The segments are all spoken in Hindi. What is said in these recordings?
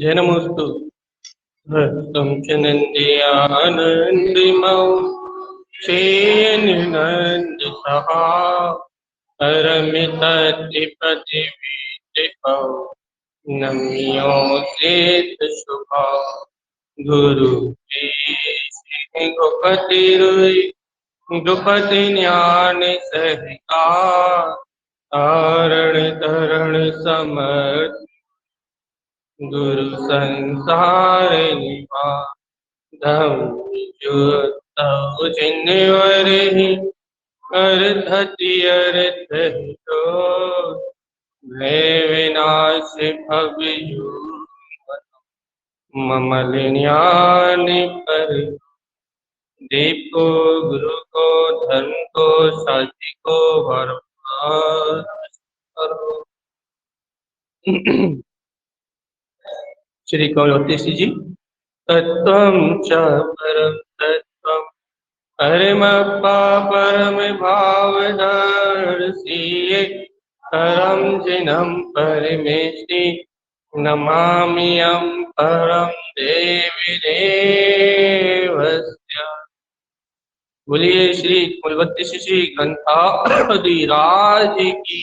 जन्मोस्तु हस्तम च नन्द्यानन्दिमौ शेयनिनन्दितः परमिततिपतिविदितौ नम्योऽस्येत शुभा गुरु गोपति द्रुपति ज्ञान सहिता तारण तरण समर्थ गुरु संसार निभा धम जो जिन्वरहि अर्थति अर्थ हितो भय विनाश भवयु ममलिन्यान पर दीपो गुरु को धर्म को साथी को बर्बाद करो। श्री कमलवती जी तत्वं च परम तत्वं परमप्पा परम भावदर्शिये परम जिनं परमेष्टि नमाम्यहं परम देवी देवस्य। बोलिए श्री कमलवती श्री ग्रंथाधिराज की।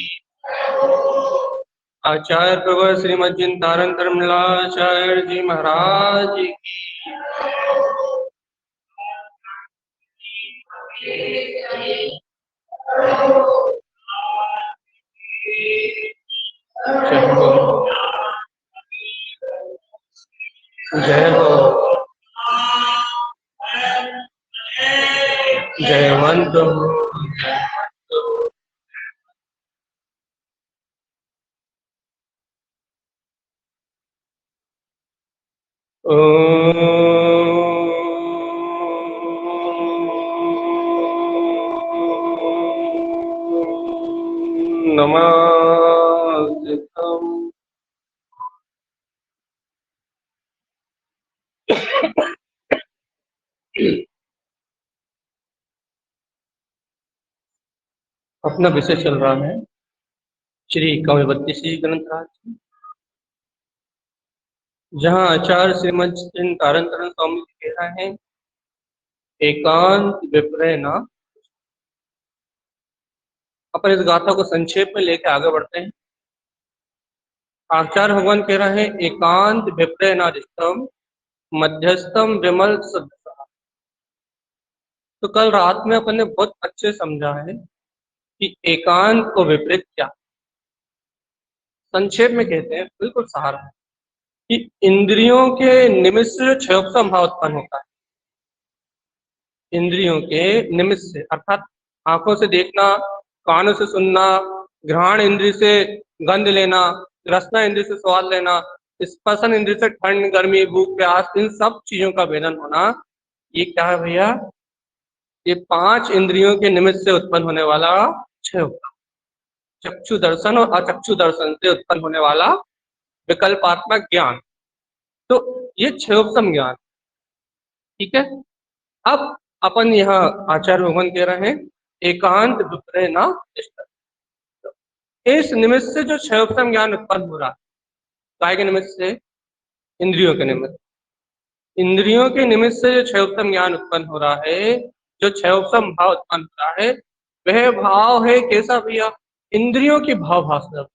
आचार्य प्रवर श्रीमद जिनतारण धर्मलाचार्य जी महाराज की। जय हो जयवंत हो। नमस्ते। अपना विषय चल रहा है श्री कमलवती श्री ग्रंथराज, जहाँ आचार्य श्रीमद तारण स्वामी जी कह रहे हैं एकांत विप्रय न। अपन इस गाथा को संक्षेप में लेकर आगे बढ़ते हैं। आचार्य भगवान कह रहे हैं एकांत विप्रय न रिष्टम मध्यस्थम विमल सद्। तो कल रात में अपन ने बहुत अच्छे समझा है कि एकांत को विपरीत क्या। संक्षेप में कहते हैं, बिल्कुल सहारा है कि इंद्रियों के निमित्त से क्षयोपम भाव उत्पन्न होता है। इंद्रियों के निमित्त से अर्थात आंखों से देखना, कानों से सुनना, घ्राण इंद्रिय से गंध लेना, रसना इंद्रिय से स्वाद लेना, स्पर्शन इंद्रिय से ठंड गर्मी भूख प्यास, इन सब चीजों का वेदन होना, ये क्या है भैया? ये 5 इंद्रियों के निमित्त से उत्पन्न होने वाला क्षय। चक्षु दर्शन और अचक्षु दर्शन से उत्पन्न होने वाला विकल्पात्मक ज्ञान, तो ये क्षयोपम ज्ञान। ठीक है। अब अपन यहाँ आचार्य भगवान कह रहे हैं एकांत विप्रय न तिष्ठति। इस निमित्त से जो क्षयोपम ज्ञान उत्पन्न हो रहा है, काय के निमित्त से? इंद्रियों के निमित्त। इंद्रियों के निमित्त से जो क्षयोपम ज्ञान उत्पन्न हो रहा है, जो क्षयोपम भाव उत्पन्न हो रहा है, वह भाव है कैसा भैया? इंद्रियों की भाव भाषा।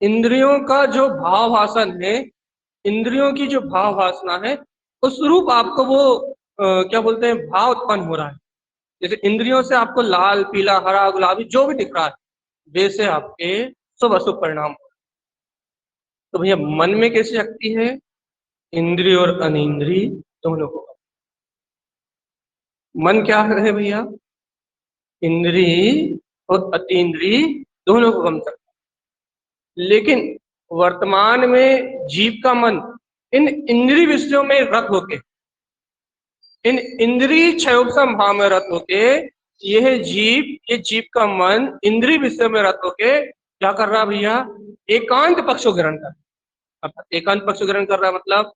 इंद्रियों का जो भाव भाषण है, इंद्रियों की जो भाव वासना है, उस रूप आपको वो क्या बोलते हैं, भाव उत्पन्न हो रहा है। जैसे इंद्रियों से आपको लाल पीला हरा गुलाबी जो भी दिख रहा है, वैसे आपके शुभ अशुभ परिणाम। तो भैया मन में कैसी शक्ति है? इंद्रिय और अनिंद्रिय दोनों को। मन क्या है भैया? इंद्रिय और अतीन्द्रिय दोनों को गम सकता है। लेकिन वर्तमान में जीव का मन इन इंद्रिय विषयों में रत होके, इन इंद्रिय क्षयोपम भाव में रत होके, ये जीव का मन इंद्रिय विषयों में रत होके क्या कर रहा भैया? एकांत पक्ष को ग्रहण कर रहा। एकांत पक्ष को ग्रहण कर रहा मतलब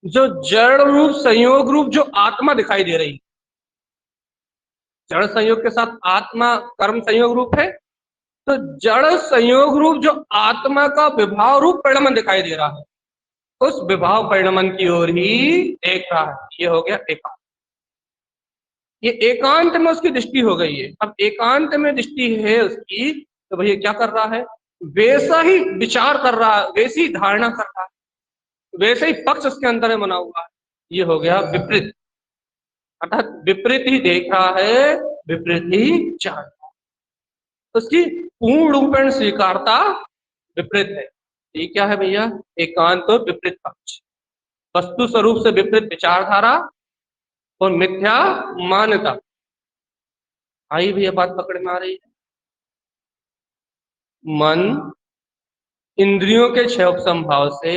जो जड़ रूप संयोग रूप जो आत्मा दिखाई दे रही, जड़ संयोग के साथ आत्मा कर्म संयोग रूप है, तो जड़ संयोग रूप जो आत्मा का विभाव रूप परिणाम दिखाई दे रहा है, उस विभाव परिणमन की ओर ही देख रहा है। ये हो गया एकांत। ये एकांत में उसकी दृष्टि हो गई है। अब एकांत में दृष्टि है उसकी, तो भैया क्या कर रहा है, वैसा ही विचार कर रहा है, वैसी ही धारणा कर रहा है, वैसे ही पक्ष उसके अंदर में बना हुआ है। ये हो गया विपरीत, अर्थात विपरीत ही देख रहा है, विपरीत ही चाह रहा है। उसकी पूर्ण रूपेण स्वीकारता विपरीत है। ये क्या है भैया, एकांत और विपरीत पक्ष, वस्तु स्वरूप से विपरीत विचारधारा और मिथ्या मान्यता। आई भैया बात पकड़ में आ रही है। मन इंद्रियों के क्षय संभाव से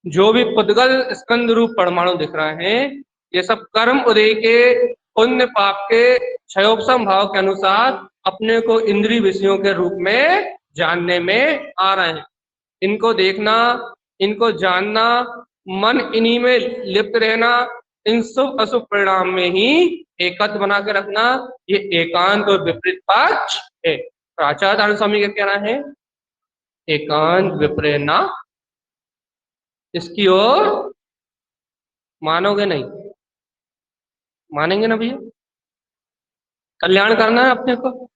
जो भी पुद्गल स्कंद रूप परमाणु दिख रहे हैं, ये सब कर्म उदय के पुण्य पाप के क्षयोपम भाव के अनुसार अपने को इंद्रिय विषयों के रूप में जानने में आ रहे हैं। इनको देखना, इनको जानना, मन इन्हीं में लिप्त रहना, इन शुभ अशुभ परिणाम में ही एकत्व बना के रखना, ये एकांत और विपरीत पक्ष है। आचार्य स्वामी का कहना है एकांत विपरीना, इसकी ओर मानोगे नहीं, मानेंगे ना भैया। कल्याण करना है अपने को,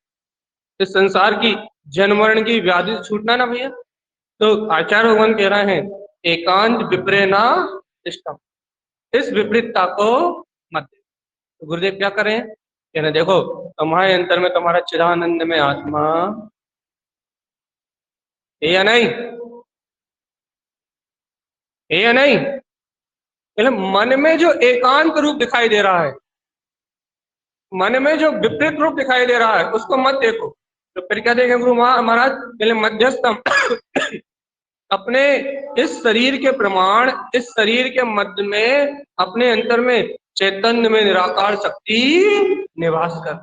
इस संसार की जन्म मरण की व्याधि से छूटना ना भैया। तो आचार्य भगवान कह रहे हैं एकांत विपरीना इष्टम, इस विपरीतता को मत। तो गुरुदेव क्या करें, कहना देखो तुम्हारे अंतर में तुम्हारा चिदानंद में आत्मा है या नहीं, है या नहीं। मन में जो एकांत रूप दिखाई दे रहा है, मन में जो विपरीत रूप दिखाई दे रहा है, उसको मत देखो। तो फिर क्या देखेंगे गुरु महाराज, पहले मध्यस्थम अपने इस शरीर के प्रमाण, इस शरीर के मध्य में अपने अंतर में चैतन्य में निराकार शक्ति निवास कर,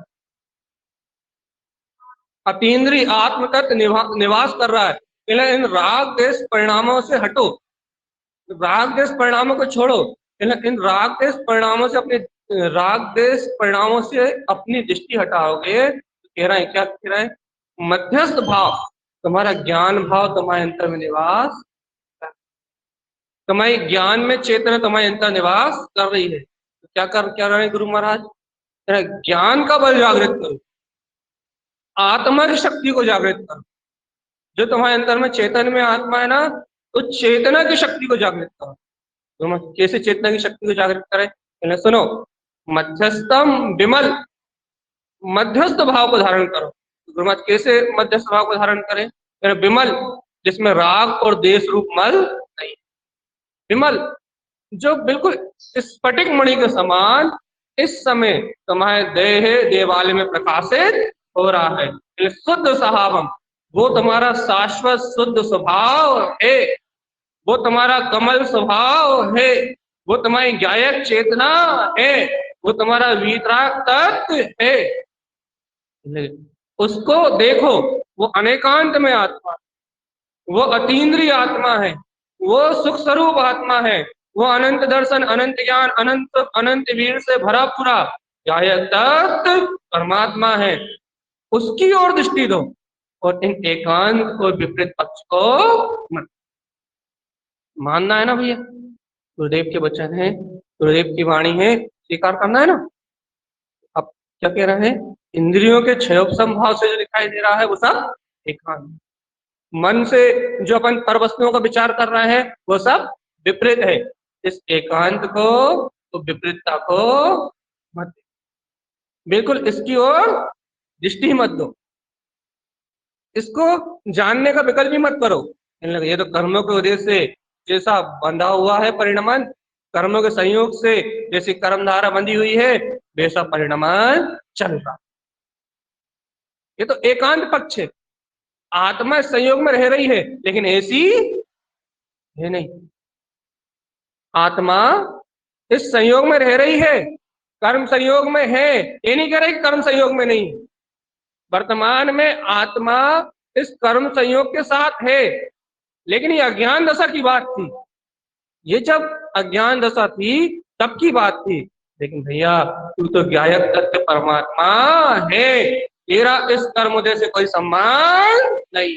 अतीन्द्रिय आत्म तत्व निवास कर रहा है। पहले इन राग देश परिणामों से हटो, राग देश परिणामों को छोड़ो, इन राग देश परिणामों से अपने राग देश परिणामों से अपनी दृष्टि हटाओगे तो कह रहा है, क्या कह रहा है, मध्यस्थ भाव, तुम्हारा ज्ञान भाव तुम्हारे अंतर में निवास, तुम्हारे ज्ञान में चेतना तुम्हारे अंतर निवास कर रही है। तो क्या रहे गुरु महाराज, ज्ञान का बल जागृत करो, आत्मा की शक्ति को जागृत करो। जो तुम्हारे अंतर में चेतन में आत्मा है ना, तो चेतना की शक्ति को जागृत करो। तो कैसे चेतना की शक्ति को जागृत करें, सुनो, मध्यस्थम विमल, मध्यस्थ भाव को धारण करो। गुरु कैसे मध्यस्थ भाव को धारण करें, विमल, जिसमें राग और देश रूप मल नहीं, विमल जो बिल्कुल स्फटिक मणि के समान इस समय तुम्हारे देह देवालय में प्रकाशित हो रहा है। शुद्ध सहावम, वो तुम्हारा शाश्वत शुद्ध स्वभाव है, वो तुम्हारा कमल स्वभाव है, वो तुम्हारी गायक चेतना है, वो तुम्हारा वीतराग तत्व है। उसको देखो, वो अनेकांत में आत्मा, वो अतीन्द्रिय आत्मा है, वो सुख स्वरूप आत्मा है, वो अनंत दर्शन, अनंत ज्ञान, अनंत अनंत वीर से भरा पूरा गायक तत्व परमात्मा है। उसकी ओर दृष्टि दो और इन एकांत और विपरीत पक्ष को मत मानना है ना भैया। गुरुदेव के वचन है, गुरुदेव की वाणी है, स्वीकार करना है ना। अब क्या कह रहे हैं, इंद्रियों के क्षयोपम भाव से जो दिखाई दे रहा है वो सब एकांत, मन से जो अपन पर वस्तुओं का विचार कर रहे हैं वो सब विपरीत है। इस एकांत को तो विपरीतता को मत, बिल्कुल इसकी ओर दृष्टि मत दो, इसको जानने का विकल्प ही मत करो। ये तो कर्मों के उद्देश्य से जैसा बंधा हुआ है परिणमन, कर्मों के संयोग से जैसी कर्मधारा बंधी हुई है वैसा परिणमन चल रहा। ये तो एकांत पक्ष है, आत्मा संयोग में रह रही है लेकिन ऐसी है नहीं। आत्मा इस संयोग में रह रही है, कर्म संयोग में है, ये नहीं कह रहे कि कर्म संयोग में नहीं। वर्तमान में आत्मा इस कर्म संयोग के साथ है, लेकिन ये अज्ञान दशा की बात थी, ये जब अज्ञान दशा थी तब की बात थी। लेकिन भैया तू तो ज्ञायक तत्व परमात्मा है, तेरा इस कर्मोदय से कोई सम्मान नहीं,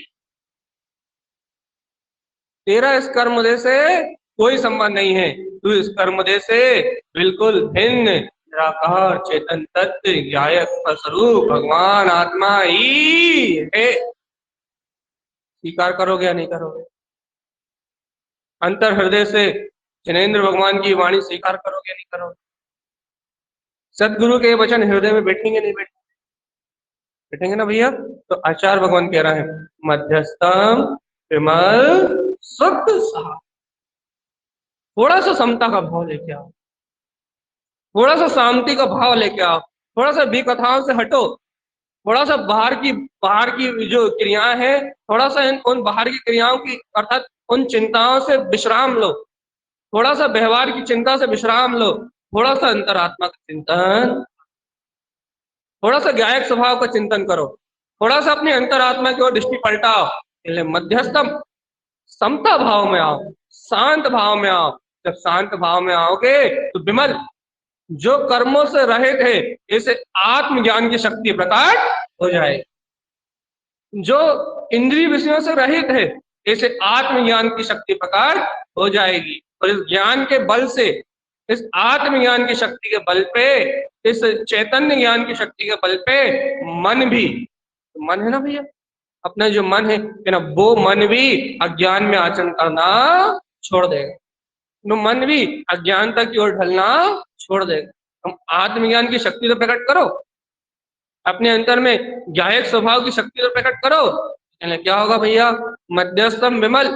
तेरा इस कर्मोदय से कोई संबंध नहीं है। तू इस कर्मोदय से बिल्कुल भिन्न निराकार चेतन तत्व ज्ञायक स्वरूप भगवान आत्मा ही है। स्वीकार करोगे या नहीं करोगे? अंतर हृदय से जिनेंद्र भगवान की वाणी स्वीकार करोगे नहीं करोगे? सदगुरु के वचन हृदय में बैठेंगे नहीं बैठेंगे? बैठेंगे ना भैया। तो आचार्य भगवान कह रहे हैं मध्यस्थम विमल शुद्ध साफ। थोड़ा सा समता का भाव लेके आओ, थोड़ा सा शांति का भाव लेके आओ, थोड़ा सा विकथाओं से हटो, थोड़ा सा बाहर की जो क्रियाएं हैं, थोड़ा सा उन बाहर की क्रियाओं की अर्थात उन चिंताओं से विश्राम लो, थोड़ा सा व्यवहार की चिंता से विश्राम लो, थोड़ा सा अंतरात्मा का चिंतन, थोड़ा सा ज्ञायक स्वभाव का चिंतन करो, थोड़ा सा अपनी अंतरात्मा की ओर दृष्टि पलटाओ। इसलिए मध्यस्थम समता भाव में आओ, शांत भाव में आओ। जब शांत भाव में आओगे तो विमल जो कर्मों से रहित है इसे आत्मज्ञान की शक्ति प्रकट हो जाए। जो इंद्रिय विषयों से रहित है इसे आत्मज्ञान की शक्ति प्रकट हो जाएगी। और इस ज्ञान के बल से, इस आत्मज्ञान की शक्ति के बल पे, इस चैतन्य ज्ञान की शक्ति के बल पे मन भी, मन है ना भैया, अपना जो मन है ना, वो मन भी अज्ञान में आचरण करना छोड़ देगा, वो मन भी अज्ञानता की ओर ढलना छोड़ देगा। हम आत्मज्ञान की शक्ति तो प्रकट करो, अपने अंतर में ज्ञायक स्वभाव की शक्ति तो प्रकट करो। क्या होगा भैया? मध्यस्थम विमल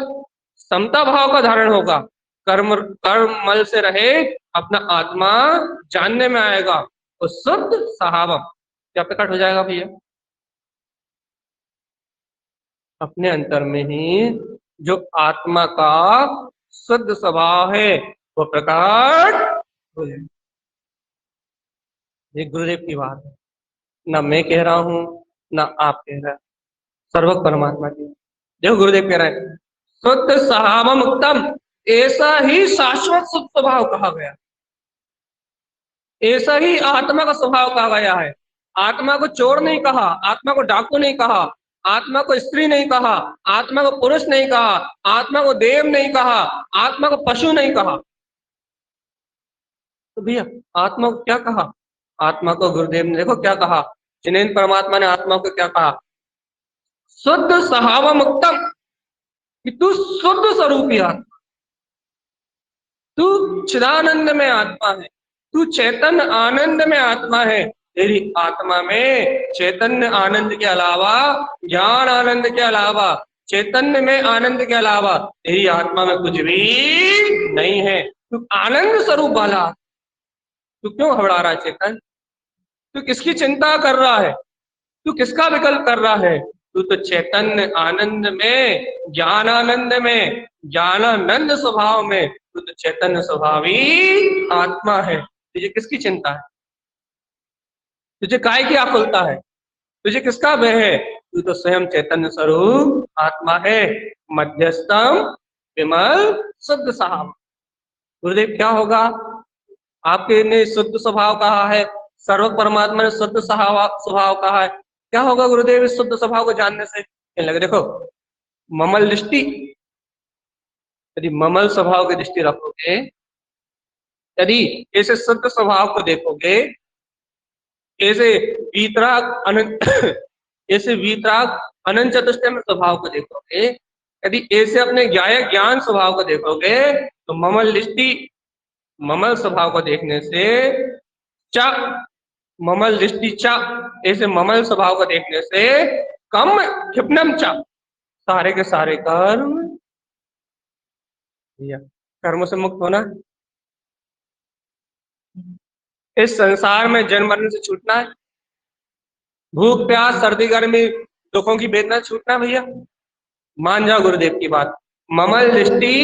समता भाव का धारण होगा, कर्मल से रहे अपना आत्मा जानने में आएगा, तो शुद्ध सहावम क्या प्रकट हो जाएगा भैया? अपने अंतर में ही जो आत्मा का शुद्ध स्वभाव है वो प्रकट हो जाएगा। ये गुरुदेव की बात है, ना मैं कह रहा हूं ना आप कह रहे हैं, सर्वक परमात्मा की। देखो गुरुदेव कह रहे हैं शुद्ध सहावम उत्तम, ऐसा ही शाश्वत शुद्ध स्वभाव कहा गया, ऐसा ही आत्मा का स्वभाव कहा गया है। आत्मा को चोर नहीं कहा, आत्मा को डाकू नहीं कहा, आत्मा को स्त्री नहीं कहा, आत्मा को पुरुष नहीं कहा, आत्मा को देव नहीं कहा, आत्मा को पशु नहीं कहा। तो भैया आत्मा को क्या कहा? आत्मा को गुरुदेव ने देखो क्या कहा, जिनेंद्र परमात्मा ने आत्मा को क्या कहा? शुद्ध सहावम उत्तम, कि तू शुद्ध स्वरूपी आत्मा, तू चिदानंद में आत्मा है, तू चैतन्य आनंद में आत्मा है। तेरी आत्मा में चैतन्य आनंद के अलावा, ज्ञान आनंद के अलावा, चैतन्य में आनंद के अलावा तेरी आत्मा में कुछ भी नहीं है। तू आनंद स्वरूप वाला, तू क्यों घबरा रहा है चेतन? तू किसकी चिंता कर रहा है? तू किसका विकल्प कर रहा है? तू तो चैतन्य आनंद में, ज्ञान आनंद में, ज्ञानानंद स्वभाव में, तू तो चैतन्य स्वभावी आत्मा है। तुझे किसकी चिंता है? तुझे काय की आकुलता है? तुझे किसका भय है? तू तो स्वयं चैतन्य स्वरूप आत्मा है। मध्यस्थम विमल शुद्ध साहब। गुरुदेव क्या होगा? आपके ने शुद्ध स्वभाव कहा है, सर्व परमात्मा ने शुद्ध स्वभाव कहा है। क्या होगा गुरुदेव इस शुद्ध स्वभाव को जानने से? लगे देखो ममल दृष्टि, यदि ममल स्वभाव की दृष्टि रखोगे, यदि ऐसे शुद्ध स्वभाव को देखोगे, ऐसे वीतराग अनंत ऐसे वीतराग अनंत चतुष्टय में स्वभाव को देखोगे, यदि ऐसे अपने ज्ञान स्वभाव को देखोगे, तो ममल दृष्टि, ममल स्वभाव को देखने से चा ममल दृष्टि चा, ऐसे ममल स्वभाव को देखने से कम क्षिप्नम चा, सारे के सारे कर्मों से मुक्त होना, इस संसार में जन्म मरण से छूटना है, भूख प्यास सर्दी गर्मी दुखों की वेदना छूटना भैया। मान जाओ गुरुदेव की बात, ममल दृष्टि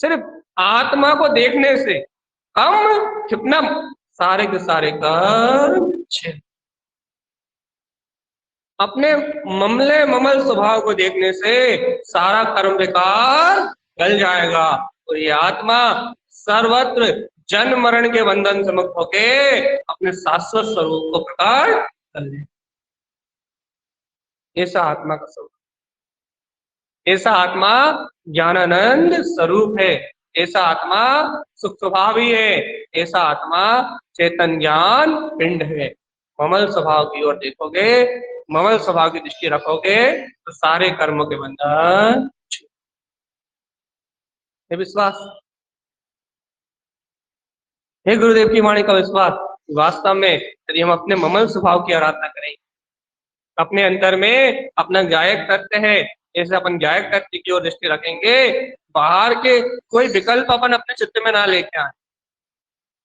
सिर्फ आत्मा को देखने से कम क्षिप्नम, सारे के सारे कर्म छेद। अपने ममले ममल स्वभाव को देखने से सारा कर्म बेकार गल जाएगा और ये आत्मा सर्वत्र जन्म मरण के बंधन से मुक्त होके अपने शाश्वत स्वरूप को प्रकट कर ले। ऐसा आत्मा का स्वरूप, ऐसा आत्मा ज्ञानानंद स्वरूप है, ऐसा आत्मा सुख स्वभावी है, ऐसा आत्मा चेतन ज्ञान पिंड है। ममल स्वभाव की ओर देखोगे, ममल स्वभाव की दृष्टि रखोगे तो सारे कर्मों के बंधन है। विश्वास है गुरुदेव की वाणी का विश्वास। वास्तव में यदि हम अपने ममल स्वभाव की आराधना करें, अपने अंतर में अपना गायक तत्व है, ऐसे अपन गायक तत्व की ओर दृष्टि रखेंगे, बाहर के कोई विकल्प अपन अपने चित्त में ना लेके आए,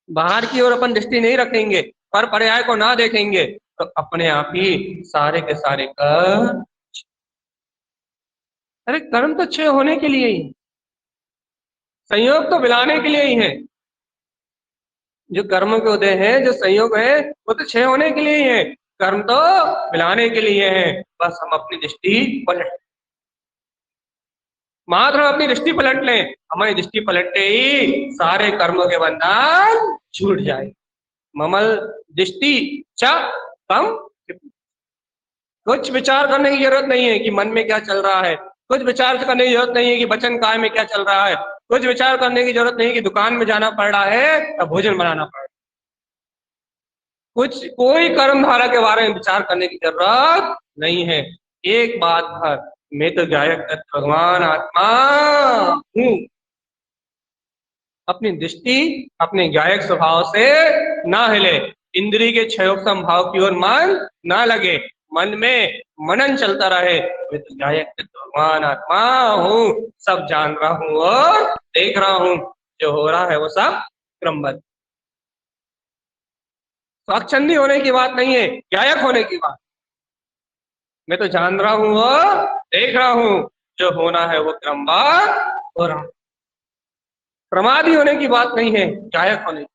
बाहर की ओर अपन दृष्टि नहीं रखेंगे, पर पर्याय को ना देखेंगे, तो अपने आप ही सारे के सारे कर्म, अरे कर्म तो क्षय होने के लिए ही, संयोग तो मिलाने के लिए ही है। जो कर्म के उदय है, जो संयोग है, वो तो क्षय होने के लिए ही है, कर्म तो मिलाने के लिए है। बस हम अपनी दृष्टि पलट, मात्र हम अपनी दृष्टि पलट लें, हमारी दृष्टि पलटते ही सारे कर्मों के बंधन छूट जाए। ममल दृष्टि च कम, कुछ विचार करने की जरूरत नहीं है कि मन में क्या चल रहा है, कुछ विचार करने की जरूरत नहीं है कि वचन काय में क्या चल रहा है, कुछ विचार करने की जरूरत नहीं है कि दुकान में जाना पड़ रहा है या भोजन बनाना पड़ रहा है। कुछ कोई कर्म धारा के बारे में विचार करने की जरूरत नहीं है। एक बात भर, मैं तो गायक तत्व भगवान आत्मा हूं। अपनी दृष्टि अपने गायक स्वभाव से ना हिले, इंद्रिय के क्षयोक्षम भाव की ओर मन ना लगे, मन में मनन चलता रहे, मैं तो गायक तत्व भगवान आत्मा हूं, सब जान रहा हूं और देख रहा हूं, जो हो रहा है वो सब क्रमबद्ध। स्वाच्छंदी होने की बात नहीं है, गायक होने की बात। मैं तो जान रहा हूं और देख रहा हूं, जो होना है वो क्रमबद्ध हो रहा। प्रमादी होने की बात नहीं है, गायक होने की।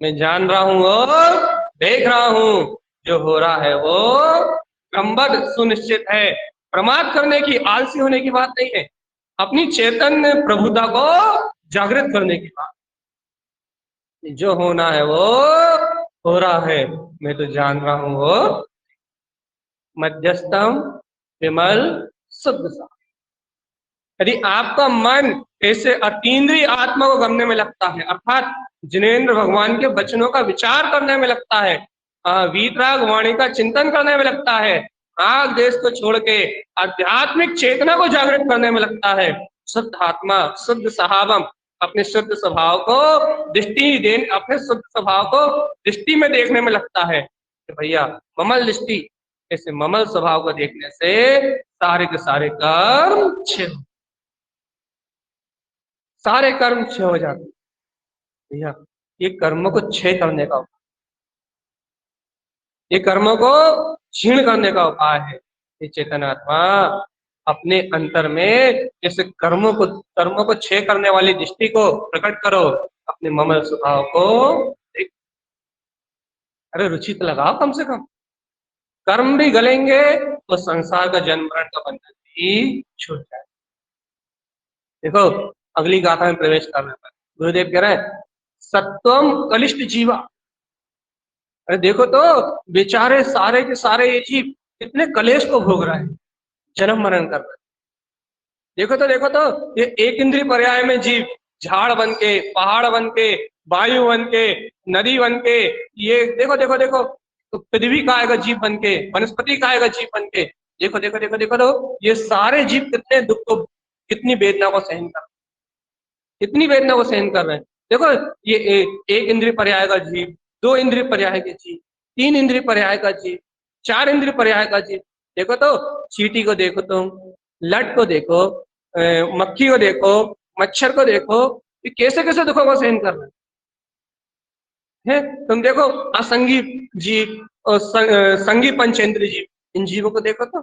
मैं जान रहा हूं और देख रहा हूं, जो हो रहा है वो क्रमबद्ध सुनिश्चित है। प्रमाद करने की, आलसी होने की बात नहीं है, अपनी चेतन प्रभुता को जागृत करने की बात। जो होना है वो हो रहा है, मैं तो जान रहा हूं वो मध्यस्थम विमल शुद्ध सा। यदि आपका मन ऐसे अतीन्द्रिय आत्मा को गमने में लगता है, अर्थात जिनेन्द्र भगवान के वचनों का विचार करने में लगता है, वीतराग वाणी का चिंतन करने में लगता है, राग देश को छोड़ के आध्यात्मिक चेतना को जागृत करने में लगता है, शुद्ध आत्मा शुद्ध सहावम अपने शुद्ध स्वभाव को दृष्टि देने, अपने शुद्ध स्वभाव को दृष्टि में देखने में लगता है कि भैया ममल दृष्टि, ऐसे ममल स्वभाव को देखने से सारे के सारे कर्म क्षय, सारे कर्म क्षय हो जाते। भैया ये कर्मों को क्षय करने का उपाय, ये कर्मों को क्षीण करने का उपाय है। ये चेतन आत्मा अपने अंतर में जैसे कर्मों को क्षय करने वाली दृष्टि को प्रकट करो, अपने ममल स्वभाव को देख। अरे रुचि तो लगाओ, कम से कम कर्म भी गलेंगे तो संसार का जन्म मरण का बंधन भी छूट जाए। देखो अगली गाथा में प्रवेश करने पर गुरुदेव कह रहे हैं सत्वम कलिष्ठ जीवा। अरे देखो तो बेचारे सारे के सारे ये जीव कितने कलेश को भोग रहे हैं, जन्म मरण कर रहे हैं। देखो तो ये एक इंद्रिय पर्याय में जीव झाड़ बन के, पहाड़ बन के, वायु बन के, नदी बन के, ये देखो तो पृथ्वी का आएगा जीव बन के, वनस्पति का आएगा जीव बन के। देखो तो ये सारे जीव कितने दुख को, कितनी वेदना को सहन कर, कितनी वेदना को सहन कर रहे हैं। देखो ये एक इंद्रिय पर्याय का जीव, दो इंद्रिय पर्याय के जीव, तीन इंद्रिय पर्याय का जीव, चार इंद्रिय पर्याय का जीव। देखो तो चींटी को देखो, तुम लट को देखो, मक्खी को देखो, मच्छर को देखो, ये कैसे कैसे दुखों को सहन कर रहे हैं। तुम देखो असंगी जीव और संगी पंचेंद्रिय जीव, इन जीवों को देखो तो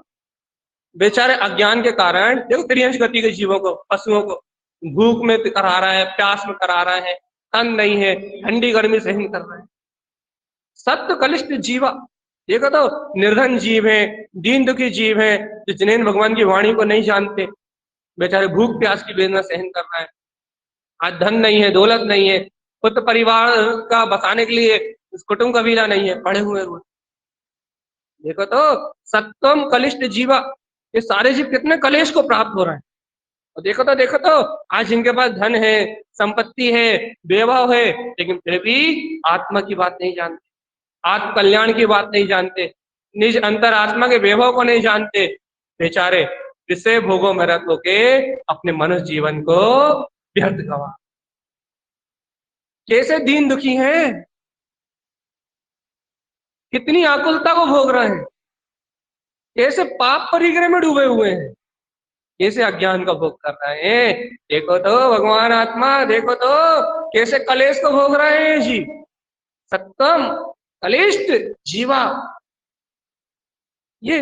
बेचारे अज्ञान के कारण देखो त्रियंश गति के जीवों को, पशुओं को भूख में करा रहा है, प्यास में करा रहा है, अन्न नहीं है, ठंडी गर्मी सहन कर रहे हैं। सत्य कलिष्ठ जीवा, देखो तो निर्धन जीव है, दीन दुखी जीव है, जो जिनेन्द्र भगवान की वाणी को नहीं जानते, बेचारे भूख प्यास की वेदना सहन कर रहा है। आज धन नहीं है, दौलत नहीं है, पुत्र परिवार का बसाने के लिए कुटुंब कबीला नहीं है, पड़े हुए। देखो तो सत्वम कलिष्ठ जीवा, ये सारे जीव कितने कलेश को प्राप्त हो रहे हैं। और देखो तो आज इनके पास धन है, संपत्ति है, वैभव है, लेकिन फिर भी आत्मा की बात नहीं जानते, आत्म कल्याण की बात नहीं जानते, निज अंतरात्मा के वैभव को नहीं जानते। बेचारे विषय भोगों में रत होके अपने मनुष्य जीवन को व्यर्थ गवा, कैसे दीन दुखी हैं, कितनी आकुलता को भोग रहे हैं, कैसे पाप परिग्रह में डूबे हुए हैं, कैसे अज्ञान का भोग कर रहे हैं। देखो तो भगवान आत्मा, देखो तो कैसे कलेश को भोग रहे हैं जी। सत्तम कलिष्ठ जीवा, ये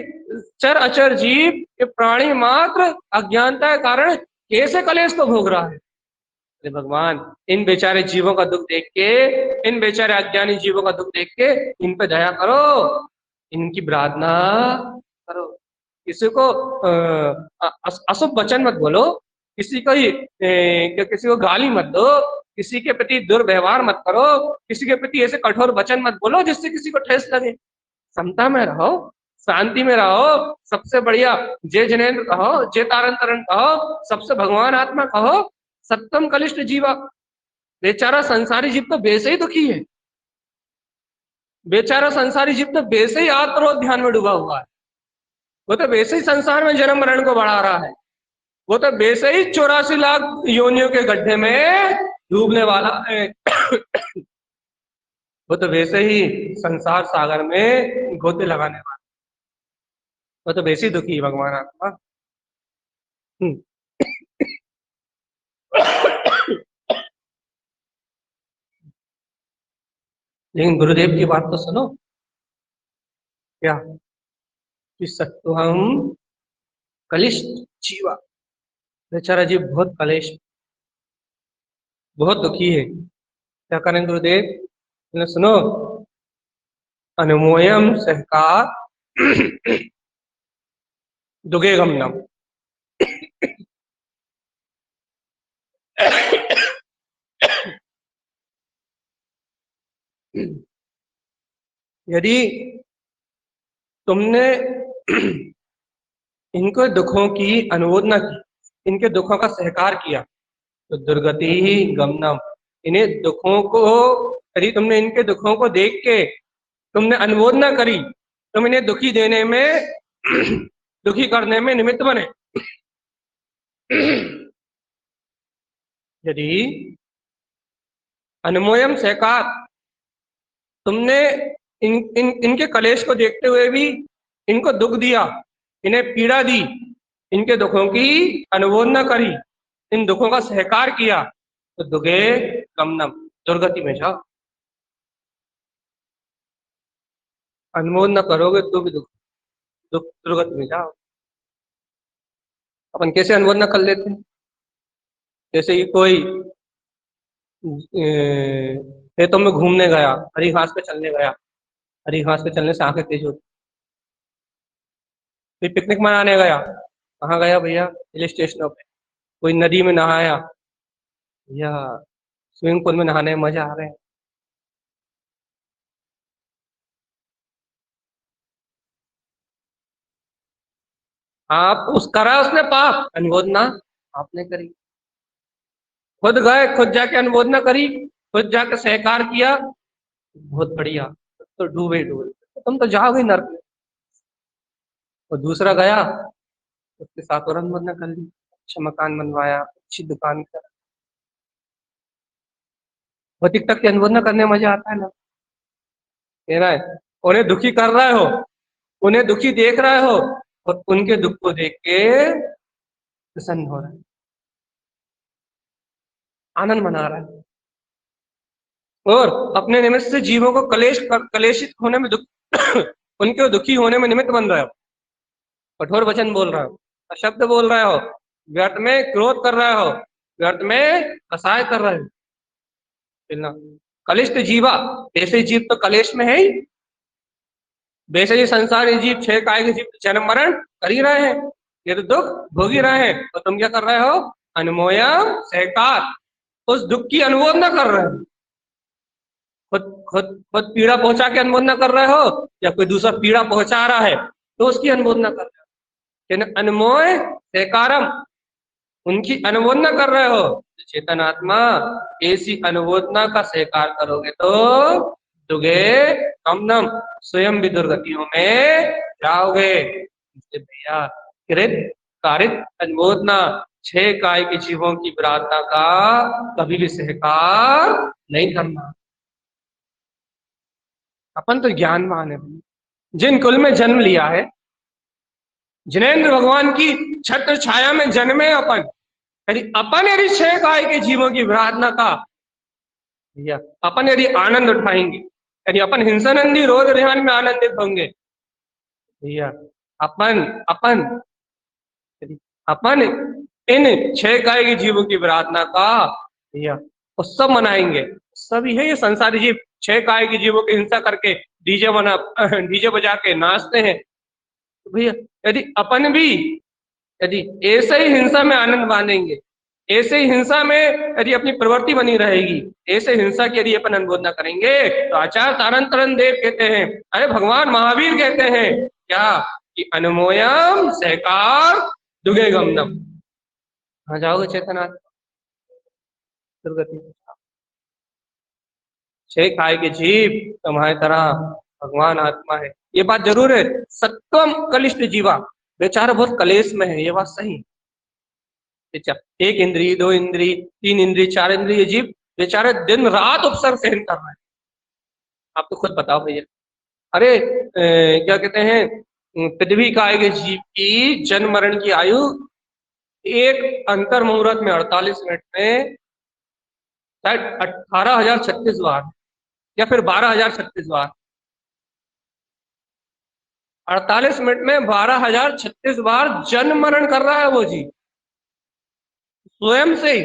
चर अचर जीव, ये प्राणी मात्र अज्ञानता के कारण कैसे कलेश को भोग रहा है। अरे भगवान, इन बेचारे जीवों का दुख देख के, इन बेचारे अज्ञानी जीवों का दुख देख के इन पे दया करो, इनकी प्रार्थना करो। किसी को अशुभ वचन मत बोलो, किसी को किसी को गाली मत दो, किसी के प्रति दुर्व्यवहार मत करो, किसी के प्रति ऐसे कठोर वचन मत बोलो जिससे किसी को ठेस लगे। समता में रहो, शांति में रहो, सबसे बढ़िया जय जनेन्द्र कहो, जय तारण तरण कहो, सबसे भगवान आत्मा कहो। सत्तम कलिष्ठ जीवा, बेचारा संसारी जीव तो वैसे ही दुखी है, बेचारा संसारी जीव तो वैसे ही आत्मरोध ध्यान में डूबा हुआ है, वो तो वैसे ही संसार में जन्म मरण को बढ़ा रहा है, वो तो वैसे ही 84 लाख योनियों के गड्ढे में डूबने वाला है। वो तो वैसे ही संसार सागर में गोते लगाने वाला, वो तो वैसे ही दुखी है भगवान आत्मा। लेकिन गुरुदेव की बात तो सुनो, क्या कि सत्वम कलिष्ठ जीवा, बेचारा जीव बहुत कलेश, बहुत दुखी है। क्या करें गुरुदेव? सुनो, अनुमोयम सहकार दुगे गमनम। यदि तुमने इनको दुखों की अनुमोदना की, इनके दुखों का सहकार किया, तो दुर्गति ही गमनम, इन्हें दुखों को, यदि तुमने इनके दुखों को देख के तुमने अनुमोदना करी, तुम इन्हें दुखी देने में दुखी करने में निमित्त बने। यदि अनुमोयम सहकार, तुमने इनके कलेश को देखते हुए भी इनको दुख दिया, इन्हें पीड़ा दी, इनके दुखों की अनुमोदना करी, इन दुखों का सहकार किया, तो दुगे गमनम, दुर्गति में जाओ। अनुमोदना करोगे तो भी दुर्गति में जाओ। अपन कैसे अनुमोदना कर लेते हैं? जैसे कि कोई खेतों में घूमने गया, हरी घास पे चलने गया, हरी घास पे चलने से आंखें तेज होती। कोई पिकनिक मनाने गया, कहाँ गया भैया? हिल स्टेशनों पे। कोई नदी में नहाया, या स्विमिंग पूल में नहाने में मजा आ रहे हैं। आप उस करा उसने पाप, अनुमोदना आपने करी। खुद गए, खुद जाके अनुमोदना करी, खुद जाके सहकार किया, बहुत बढ़िया, तो डूबे डूबे, तुम तो जाओगे नर्क में। और दूसरा गया, उसके साथ और अनुमोदना कर ली, अच्छा मकान बनवाया, अच्छी दुकान कर, भौतिक तक की अनुमोदना करने में मजा आता है ना? कह रहा है उन्हें दुखी कर रहे हो, उन्हें दुखी देख रहे हो, और उनके दुख को देख के प्रसन्न हो रहा है, आनंद मना रहा है, और अपने निमित्त से जीवों को कलेशित होने में उनके दुखी होने में निमित्त बन रहे हो, कठोर वचन बोल रहे हो, अशब्द बोल रहे हो, व्यर्थ में क्रोध कर रहे हो, व्यर्थ में असहाय कर रहे हो। कलिष्ठ जीवा, ऐसे जीव तो कलेश में है ही, वैसे ही संसारी जीव, छह काय के जीव जन्म मरण कर ही रहे हैं, ये तो दुख भोग ही रहे हैं, तो तुम क्या कर रहे हो? अनुमोया सहकार, उस दुख की अनुमोदना कर रहे हो। खुद खुद खुद पीड़ा पहुंचा के अनुमोदना कर रहे हो, या कोई दूसरा पीड़ा पहुंचा रहा है तो उसकी अनुमोदना कर रहे हो। अनमोय सेकारम, उनकी अनुमोदना कर रहे हो। चेतन आत्मा ऐसी अनुमोदना का स्वीकार करोगे तो दुगे कमनम, स्वयं भी दुर्गतियों में जाओगे। भैया कृत कारित अनुमोदना, छह काय के जीवों की प्रार्थना का कभी भी सहकार नहीं करना। अपन तो ज्ञानवान है, जिन कुल में जन्म लिया है, जिनेन्द्र भगवान की छत्र छाया में जन्मे अपन, यदि अपन यदि छह काय के जीवों की प्रार्थना का भैया अपन यदि आनंद उठाएंगे, यदि अपन हिंसानंदी रोज ध्यान में आनंदित होंगे भैया, अपन अपन यदि अपन इन छह काय के जीवों की प्रार्थना का भैया उत्सव मनाएंगे। सभी है ये संसारी जीव छह काय के जीवों की हिंसा करके डीजे बजा के नाचते हैं। तो भैया यदि अपन भी यदि ऐसे ही हिंसा में आनंद मानेंगे, ऐसे ही हिंसा में यदि अपनी प्रवृत्ति बनी रहेगी, ऐसे हिंसा की यदि अपन अनुमोदना करेंगे, तो आचार्य तारंतरन देव कहते हैं, अरे भगवान महावीर कहते हैं क्या कि अनुमोयम सहकार दुगे गमनम। कहाँ जाओगे चेतनाथ? दुर्गति। छह काय के जीव तुम्हारी तरह भगवान आत्मा है, ये बात जरूर है। सत्वम कलिष्ठ जीवा, बेचारा बहुत कलेश में है, ये बात सही है। एक इंद्री, दो इंद्री, तीन इंद्री, चार इंद्रिय जीव बेचारे दिन रात उपसर्ग सहन कर रहे हैं। आप तो खुद बताओ भैया। अरे क्या कहते हैं, पृथ्वी काय के जीव की जन्म मरण की आयु एक अंतर मुहूर्त में 48 मिनट में शायद 18,036 बार या फिर 12,036 बार, 48 मिनट में 12,036 बार जन्म मरण कर रहा है वो जी, स्वयं से ही।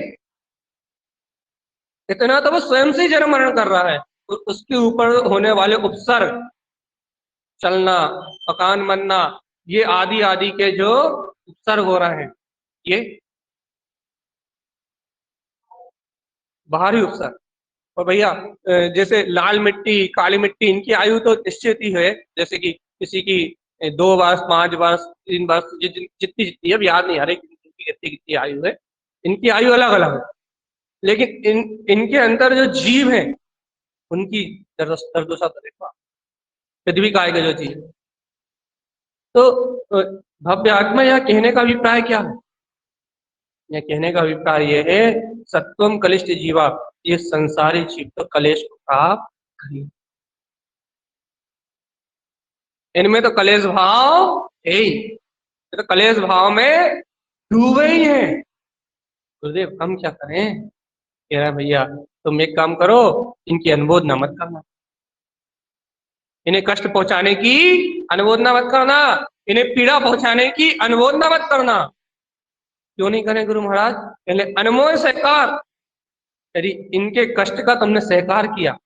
इतना तो वो स्वयं से ही जन्म मरण कर रहा है, तो उसके ऊपर होने वाले उपसर्ग, चलना, मकान बनना, ये आदि आदि के जो उपसर्ग हो रहे हैं, ये बाहरी उपसर्ग। और भैया जैसे लाल मिट्टी, काली मिट्टी, इनकी आयु तो निश्चित ही है, जैसे कि किसी की 2 वर्ष, 5 वर्ष, 3 वर्ष, जितनी जितनी अब याद नहीं, हर एक की कितनी कितनी आयु है, इनकी आयु अलग अलग है। लेकिन इनके अंदर जो जीव है उनकी दर्दोशा तो देखो, पृथ्वी काय के जो जीव। तो भव्य आत्मा यह कहने का अभिप्राय क्या है? यह कहने का अभिप्राय यह है, सत्वम कलिष्ठ जीवा, ये संसारी जीव तो कलेश को प्राप्त करें, इनमें तो कलेश भाव है ही, तो कलेश भाव में डूबे ही है। गुरुदेव हम क्या करें? कह रहा है भैया तुम एक काम करो, इनकी अनुमोदना मत करना, इन्हें कष्ट पहुंचाने की अनुमोदना मत करना, इन्हें पीड़ा पहुंचाने की अनुमोदना मत करना। क्यों नहीं करें गुरु महाराज? पहले अनमोल सहकार, यदि इनके कष्ट का तुमने सहकार किया,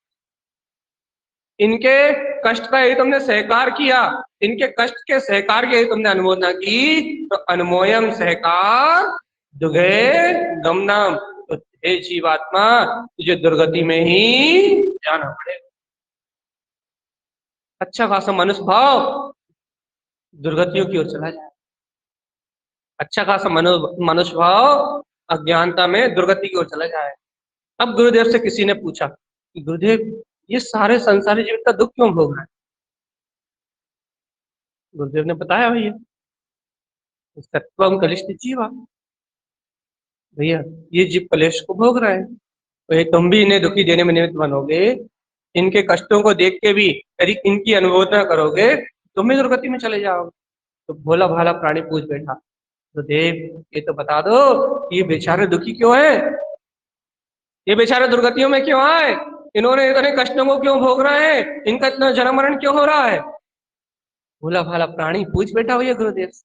इनके कष्ट का यदि तुमने सहकार किया, इनके कष्ट के सहकार की यदि तुमने अनुमोदना की, तो अनमोयम सहकार दुगे गमनम, तो हे जीवात्मा तुझे दुर्गति में ही जाना पड़ेगा। अच्छा खासा मनुष्य भाव दुर्गतियों की ओर चला जाए, अच्छा खासा मनुष्य भाव अज्ञानता में दुर्गति की ओर चला जाए। अब गुरुदेव से किसी ने पूछा कि गुरुदेव ये सारे संसारी जीवन का दुख क्यों भोग रहे हैं? गुरुदेव ने बताया भैया सत्वम कलिष्ठ जीवा, भैया ये जीव कलेश को भोग रहा है, तो तुम भी इन्हें दुखी देने में निमित्त बनोगे, इनके कष्टों को देख के भी यदि इनकी अनुमोदना करोगे तुम भी दुर्गति में चले जाओगे। तो भोला भाला प्राणी पूछ बैठा, तो देव ये तो बता दो ये बेचारे दुखी क्यों है, ये बेचारे दुर्गतियों में क्यों आए, इन्होंने इतने कष्टों को क्यों भोग रहे हैं, इनका इतना जन्म मरण क्यों हो रहा है? भोला भाला प्राणी पूछ बैठा भैया गुरुदेव से।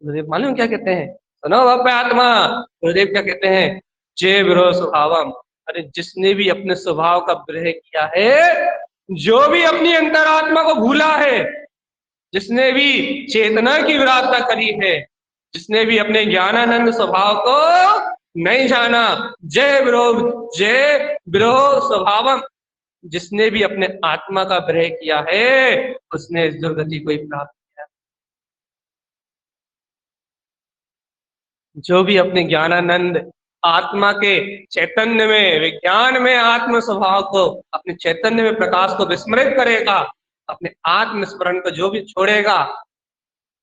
गुरुदेव मालूम क्या कहते हैं? सुनो भव्य आत्मा, गुरुदेव क्या कहते हैं? जय विरोह स्वभावम, अरे जिसने भी अपने स्वभाव का विरह किया है, जो भी अपनी अंतरात्मा को भूला है, जिसने भी चेतना की विराधता करी है, जिसने भी अपने ज्ञानानंद स्वभाव को नहीं जाना, जय विरोह स्वभावम, जिसने भी अपने आत्मा का विरह किया है उसने इस दुर्गति को ही प्राप्त किया। जो भी अपने ज्ञानानंद आत्मा के चैतन्य में, विज्ञान में आत्म स्वभाव को, अपने चैतन्य में प्रकाश को विस्मृत करेगा, अपने आत्म स्मरण को जो भी छोड़ेगा,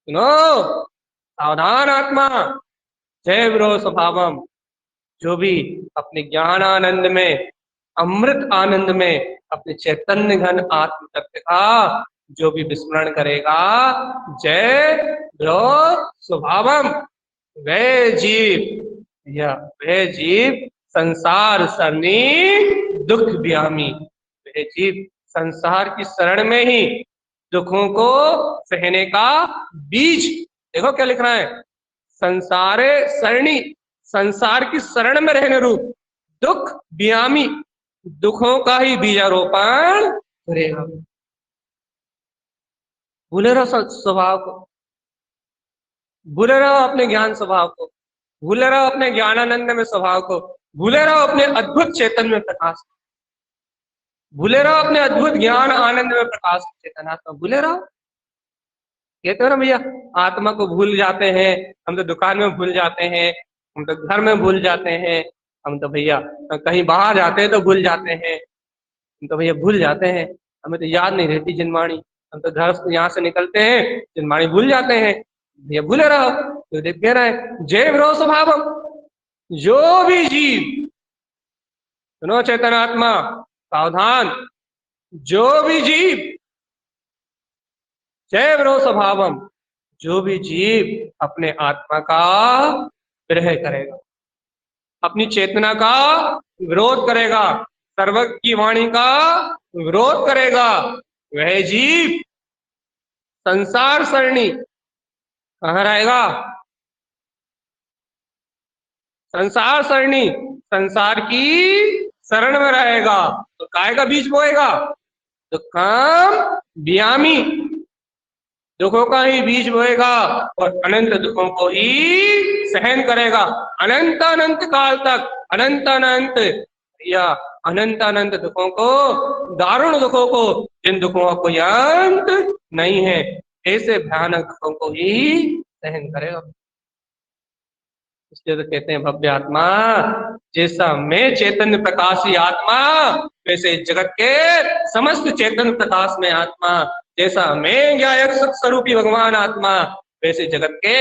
सुनो, सावधान आत्मा, जय विरोध स्वभावम, जो भी अपने ज्ञान आनंद में, अमृत आनंद में, अपने चैतन्य घन आत्म तत्व का जो भी विस्मरण करेगा, जय विरोध स्वभावम, वह जीव, या वह जीव संसार सरनी दुख व्यामी, वह जीव संसार की शरण में ही दुखों को सहने का बीज, देखो क्या लिख रहा है, संसारे सरणी, संसार की शरण में रहने रूप दुख व्यामी, दुखों का ही बीजारोपण करेगा। भूले रहो स्वभाव को, भूले रहो अपने ज्ञान स्वभाव को, भूले रहो अपने ज्ञानानंद में स्वभाव को, भूले रहो अपने अद्भुत चेतन में प्रकाश, भूले रहो अपने अद्भुत ज्ञान आनंद में प्रकाश चेतनात्मा, भूले रहो। कहते हो ना भैया, आत्मा को भूल जाते हैं, हम तो दुकान में भूल जाते हैं, हम तो घर में भूल जाते हैं, हम तो भैया कहीं बाहर जाते हैं तो भूल जाते हैं, हम तो भैया भूल जाते हैं, हमें तो याद नहीं रहती जिनवाणी, हम तो घर से यहाँ से निकलते हैं जिनवाणी भूल जाते हैं, भैया भूले रहो। तो देख कह रहा है जय विरोध स्वभावम, जो भी जीव, सुनो चेतनात्मा सावधान, जो भी जीव, जय विरोध स्वभावम, जो भी जीव अपने आत्मा का विरह करेगा, अपनी चेतना का विरोध करेगा, सर्वज्ञ की वाणी का विरोध करेगा, वह जीव संसार सरणी कहाँ रहेगा, संसार सरणी, संसार की शरण में रहेगा, तो काय का बीज बोएगा, दुखम व्यामी, दुखों का ही बीज बोएगा और अनंत दुखों को ही सहन करेगा, अनंत अनंत काल तक, अनंत अनंत, या अनंत अनंत दुखों को, दारुण दुखों को, जिन दुखों का कोई अंत नहीं है, ऐसे भयानक दुखों को ही सहन करेगा। इसलिए तो कहते हैं भव्य आत्मा, जैसा मैं चैतन्य प्रकाशी आत्मा, वैसे जगत के समस्त चैतन्य प्रकाश में आत्मा, जैसा मैं ज्ञायक स्वरूपी भगवान आत्मा, वैसे जगत के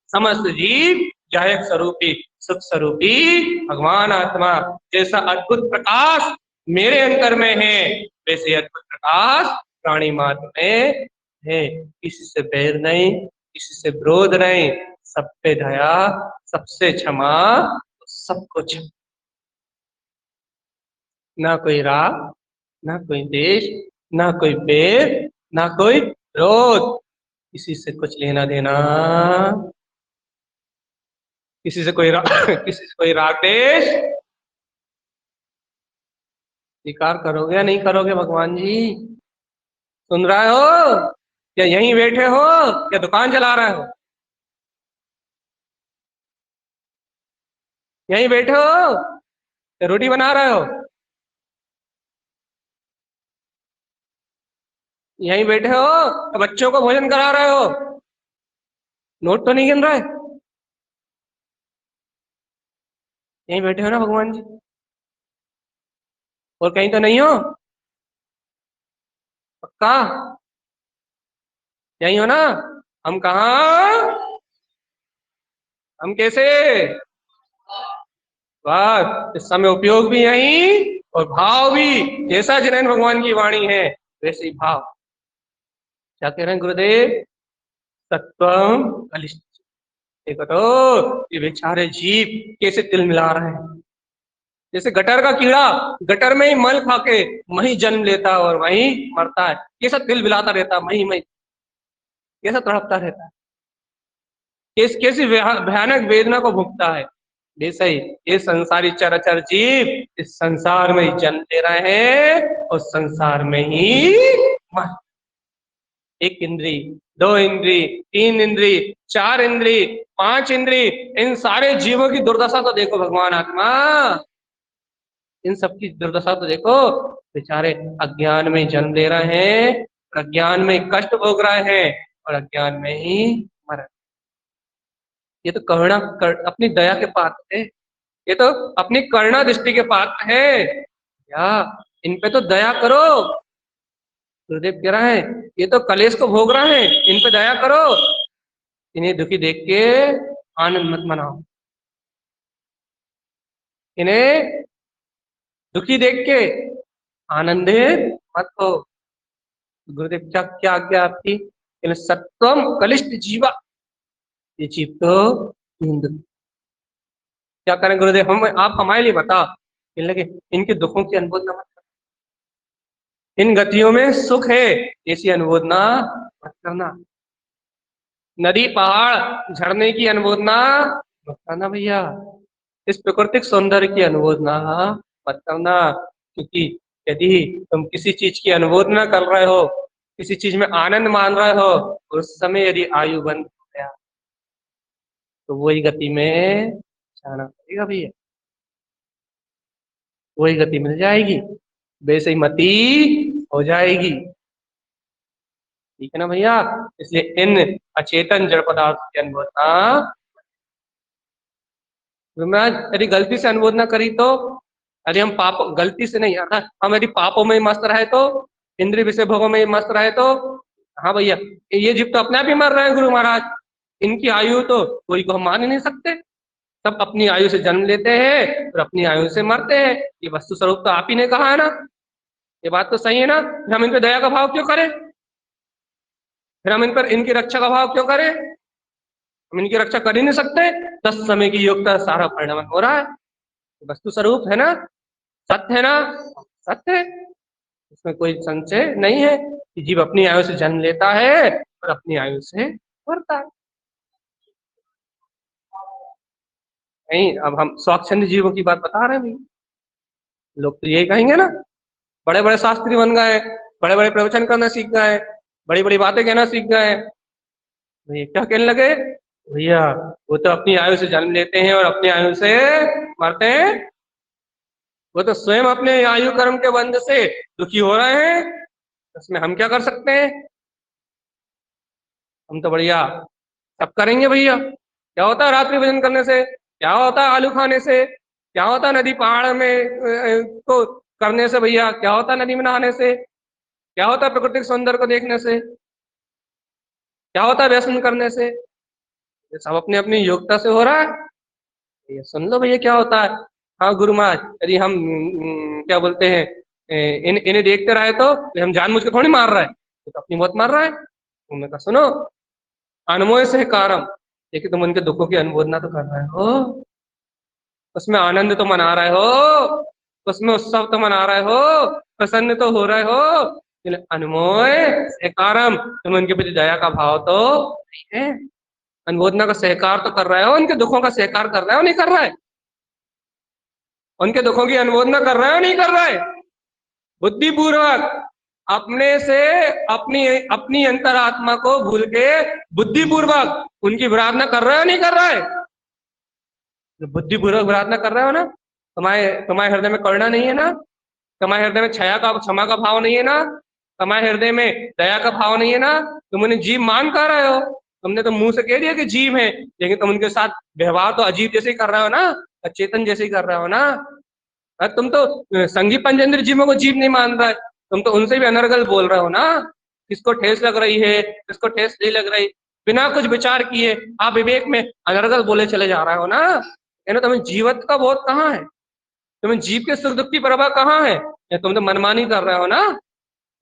समस्त जीव ज्ञायक स्वरूपी सुख स्वरूपी भगवान आत्मा, जैसा अद्भुत प्रकाश मेरे अंतर में है, वैसे अद्भुत प्रकाश प्राणी मात्र में है। किसी से बैर नहीं, किसी से विरोध नहीं, सब पे दया, सबसे क्षमा, सबको क्षमा, ना कोई राग, ना कोई देश, ना कोई बैर, ना कोई विरोध, किसी से कुछ लेना देना, किसी से कोई किसी से कोई राग देश, स्वीकार करोगे या नहीं करोगे भगवान जी? सुन रहे हो या यहीं बैठे हो या दुकान चला रहे हो? यहीं बैठे हो या रोटी बना रहे हो? यहीं बैठे हो या बच्चों को भोजन करा रहे हो? नोट तो नहीं गिन रहे? यहीं बैठे हो ना भगवान जी? और कहीं तो नहीं हो? पक्का यहीं हो ना? हम कहाँ, हम कैसे? बस इस समय उपयोग भी यही और भाव भी, जैसा जिनेन्द्र भगवान की वाणी है वैसे ही भाव। क्या कह रहे हैं गुरुदेव? सत्वम कलिष्ठ। देखो तो ये बेचारे जीव कैसे तिल मिला रहे हैं, जैसे गटर का कीड़ा गटर में ही मल खा के वहीं जन्म लेता है और वहीं मरता है, कैसा तिल मिलाता रहता है, वहीं कैसा तड़पता रहता है, कैसी भयानक वेदना को भुगता है। वैसे ही ये संसारी चराचर जीव इस संसार में ही जन्म ले रहे हैं और संसार में ही मर, एक इंद्री, दो इंद्री, तीन इंद्री, चार इंद्री, पांच इंद्री, इन सारे जीवों की दुर्दशा तो देखो भगवान आत्मा, इन सबकी दुर्दशा तो देखो, बेचारे अज्ञान में जन्म ले रहे हैं, अज्ञान में कष्ट भोग रहे हैं और अज्ञान में ही मर। ये तो अपनी दया के पात्र है, ये तो अपनी करुणा दृष्टि के पात्र है। या इन पे तो दया करो। गुरुदेव कह रहा है ये तो कलेश को भोग रहा है, इन पे दया करो। इन्हें दुखी देख के आनंद मत मनाओ, इन्हें दुखी देख के आनंदित मत हो। गुरुदेव क्या क्या आज्ञा आपकी? इन सत्वम कलिष्ठ जीवा, ये जीव तो हिंदू। क्या करें गुरुदेव? हम आप हमारे लिए बता। कहने लगे इनके दुखों की अनुभूति मत, इन गतियों में सुख है ऐसी अनुमोदना मत करना। नदी पहाड़ झरने की अनुमोदना मत करना भैया। इस प्राकृतिक सौंदर्य की अनुमोदना मत करना। क्योंकि यदि तुम किसी चीज की अनुमोदना कर रहे हो, किसी चीज में आनंद मान रहे हो, उस समय यदि आयु बंद हो गया तो वही गति में जाना पड़ेगा भैया, वही गति मिल जाएगी, वैसे ही मति हो जाएगी। ठीक है ना भैया? इसलिए इन अचेतन जड़ पदार्थ की अनुमोदना, मैं यदि गलती से अनुमोदना करी तो, यदि हम पाप गलती से नहीं, हम यदि पापों में मस्त रहे तो, इंद्रिय विषय भोगों में मस्त रहे तो, हाँ भैया ये जीव तो अपने आप ही मर रहे हैं गुरु महाराज। इनकी आयु तो कोई को हम मान ही नहीं सकते। सब अपनी आयु से जन्म लेते हैं और अपनी आयु से मरते हैं। ये वस्तु स्वरूप तो आप ही ने कहा है ना, ये बात तो सही है ना? हम इन पे दया का भाव क्यों करें? फिर हम इन पर इनकी रक्षा का भाव क्यों करें? हम इनकी रक्षा कर ही नहीं सकते। 10 समय की योग्यता सारा परिणाम हो रहा है, वस्तु स्वरूप है ना, सत्य है ना, सत्य है। इसमें कोई संशय नहीं है कि जीव अपनी आयु से जन्म लेता है और अपनी आयु से मरता है। नहीं, अब हम स्वच्छंद जीवों की बात बता रहे हैं भाई। लोग तो यही कहेंगे ना, बड़े बड़े शास्त्री बन गए, बड़े बड़े प्रवचन करना सीख गए, बड़ी बड़ी बातें कहना सीख गए, भैया क्या कहने लगे? भैया वो तो अपनी आयु से जन्म लेते हैं और अपनी आयु से मरते हैं, वो तो स्वयं अपने आयु कर्म के बंध से दुखी हो रहे हैं, उसमें हम क्या कर सकते हैं? हम तो बढ़िया सब करेंगे भैया। क्या होता है रात्रि भोजन करने से? क्या होता है आलू खाने से? क्या होता है नदी पहाड़ में को करने से भैया? क्या होता है नदी में नहाने से? क्या होता है प्राकृतिक सौंदर्य को देखने से? क्या होता है व्यसन करने से? ये सब अपनी अपनी योग्यता से हो रहा है। ये सुन लो भैया क्या होता है। हाँ गुरु महाराज, यदि हम क्या बोलते हैं, इन्हें देखते रहे तो हम जानबूझ के थोड़ी मार रहा है, तो अपनी मौत मार रहा है। उन्होंने कहा सुनो, अनमोय से कारम, देखिए तुम उनके दुखों की अनुमोदना तो कर रहे हो, उसमें आनंद तो मना रहे हो, उसमें उत्सव तो मना रहे हो, प्रसन्न तो हो रहे हो, अनमोय से कारम, तुम उनके प्रति दया का भाव तो नहीं है। अनुमोदना का सहकार तो कर रहे हो, उनके दुखों का सहकार कर रहे हो नहीं कर रहा है? उनके दुखों की अनुमोदना कर रहे हो नहीं कर रहे? बुद्धिपूर्वक अपने से अपनी अपनी अंतरात्मा को भूल के बुद्धिपूर्वक उनकी विराधना कर रहे हो नहीं कर रहे? बुद्धिपूर्वक विराधना कर रहे हो ना? तुम्हारे तुम्हारे हृदय में करुणा नहीं है ना? तुम्हारे हृदय में क्षमा का भाव नहीं है ना? तुम्हारे हृदय में दया का भाव नहीं है ना? तुम उन्हें जीव मान कर रहे हो। तुमने तो मुंह से कह दिया कि जीव है, लेकिन तुम उनके साथ व्यवहार तो अजीब जैसे ही कर रहे हो ना, अचेतन जैसे ही कर रहे हो ना। तुम तो संगी पंचेंद्र जीवों को जीव नहीं मान रहा है, तुम तो उनसे भी अनर्गल बोल रहे हो ना। किसको ठेस लग रही है, किसको ठेस नहीं लग रही, बिना कुछ विचार किए आप विवेक में अनर्गल बोले चले जा रहे हो ना। यानी तुम्हें जीवत्व का बोध कहाँ है? तुम्हें जीव के सुख दुख की परवाह कहाँ है? या तुम तो मनमानी कर रहे हो ना।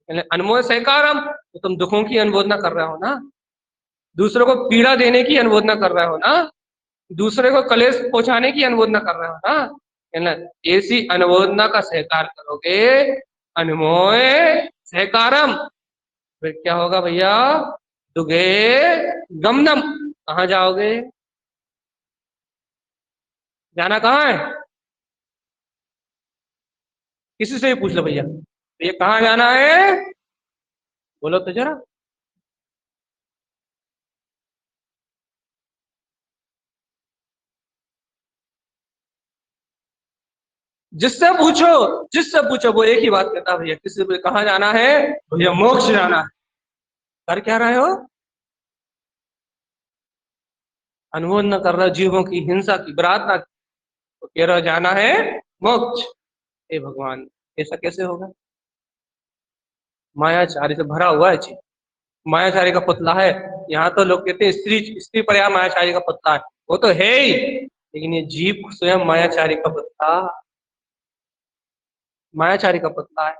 अनमोल सहकारम, तो तुम दुखों की अनुमोदना कर रहे हो ना, दूसरों को पीड़ा देने की अनुमोदना कर रहे हो ना, दूसरे को कलेश पहुंचाने की अनुमोदना कर रहे हो ना। है ना? ऐसी अनुमोदना का सहकार करोगे, अनुमोय सहकारम, फिर क्या होगा भैया? दुगे गमनम, कहाँ जाओगे? जाना कहाँ है? किसी से भी पूछ लो भैया, ये कहाँ जाना है? बोलो तो जरा। जिससे पूछो वो एक ही बात कहता है भैया, किसी से कहाँ जाना है? भैया मोक्ष जाना है। कर क्या रहे हो? अनुभव न कर रहा जीवों की हिंसा की, प्रार्थना की, तो कह रहा जाना है मोक्ष। हे भगवान, ऐसा कैसे होगा? मायाचारी से भरा हुआ है जीव, मायाचारी का पुतला है। यहाँ तो लोग कहते हैं स्त्री स्त्री पर यह मायाचारी का पुतला है, वो तो है ही, लेकिन ये जीव स्वयं मायाचारी का पुतला, मायाचारी का पुतला है।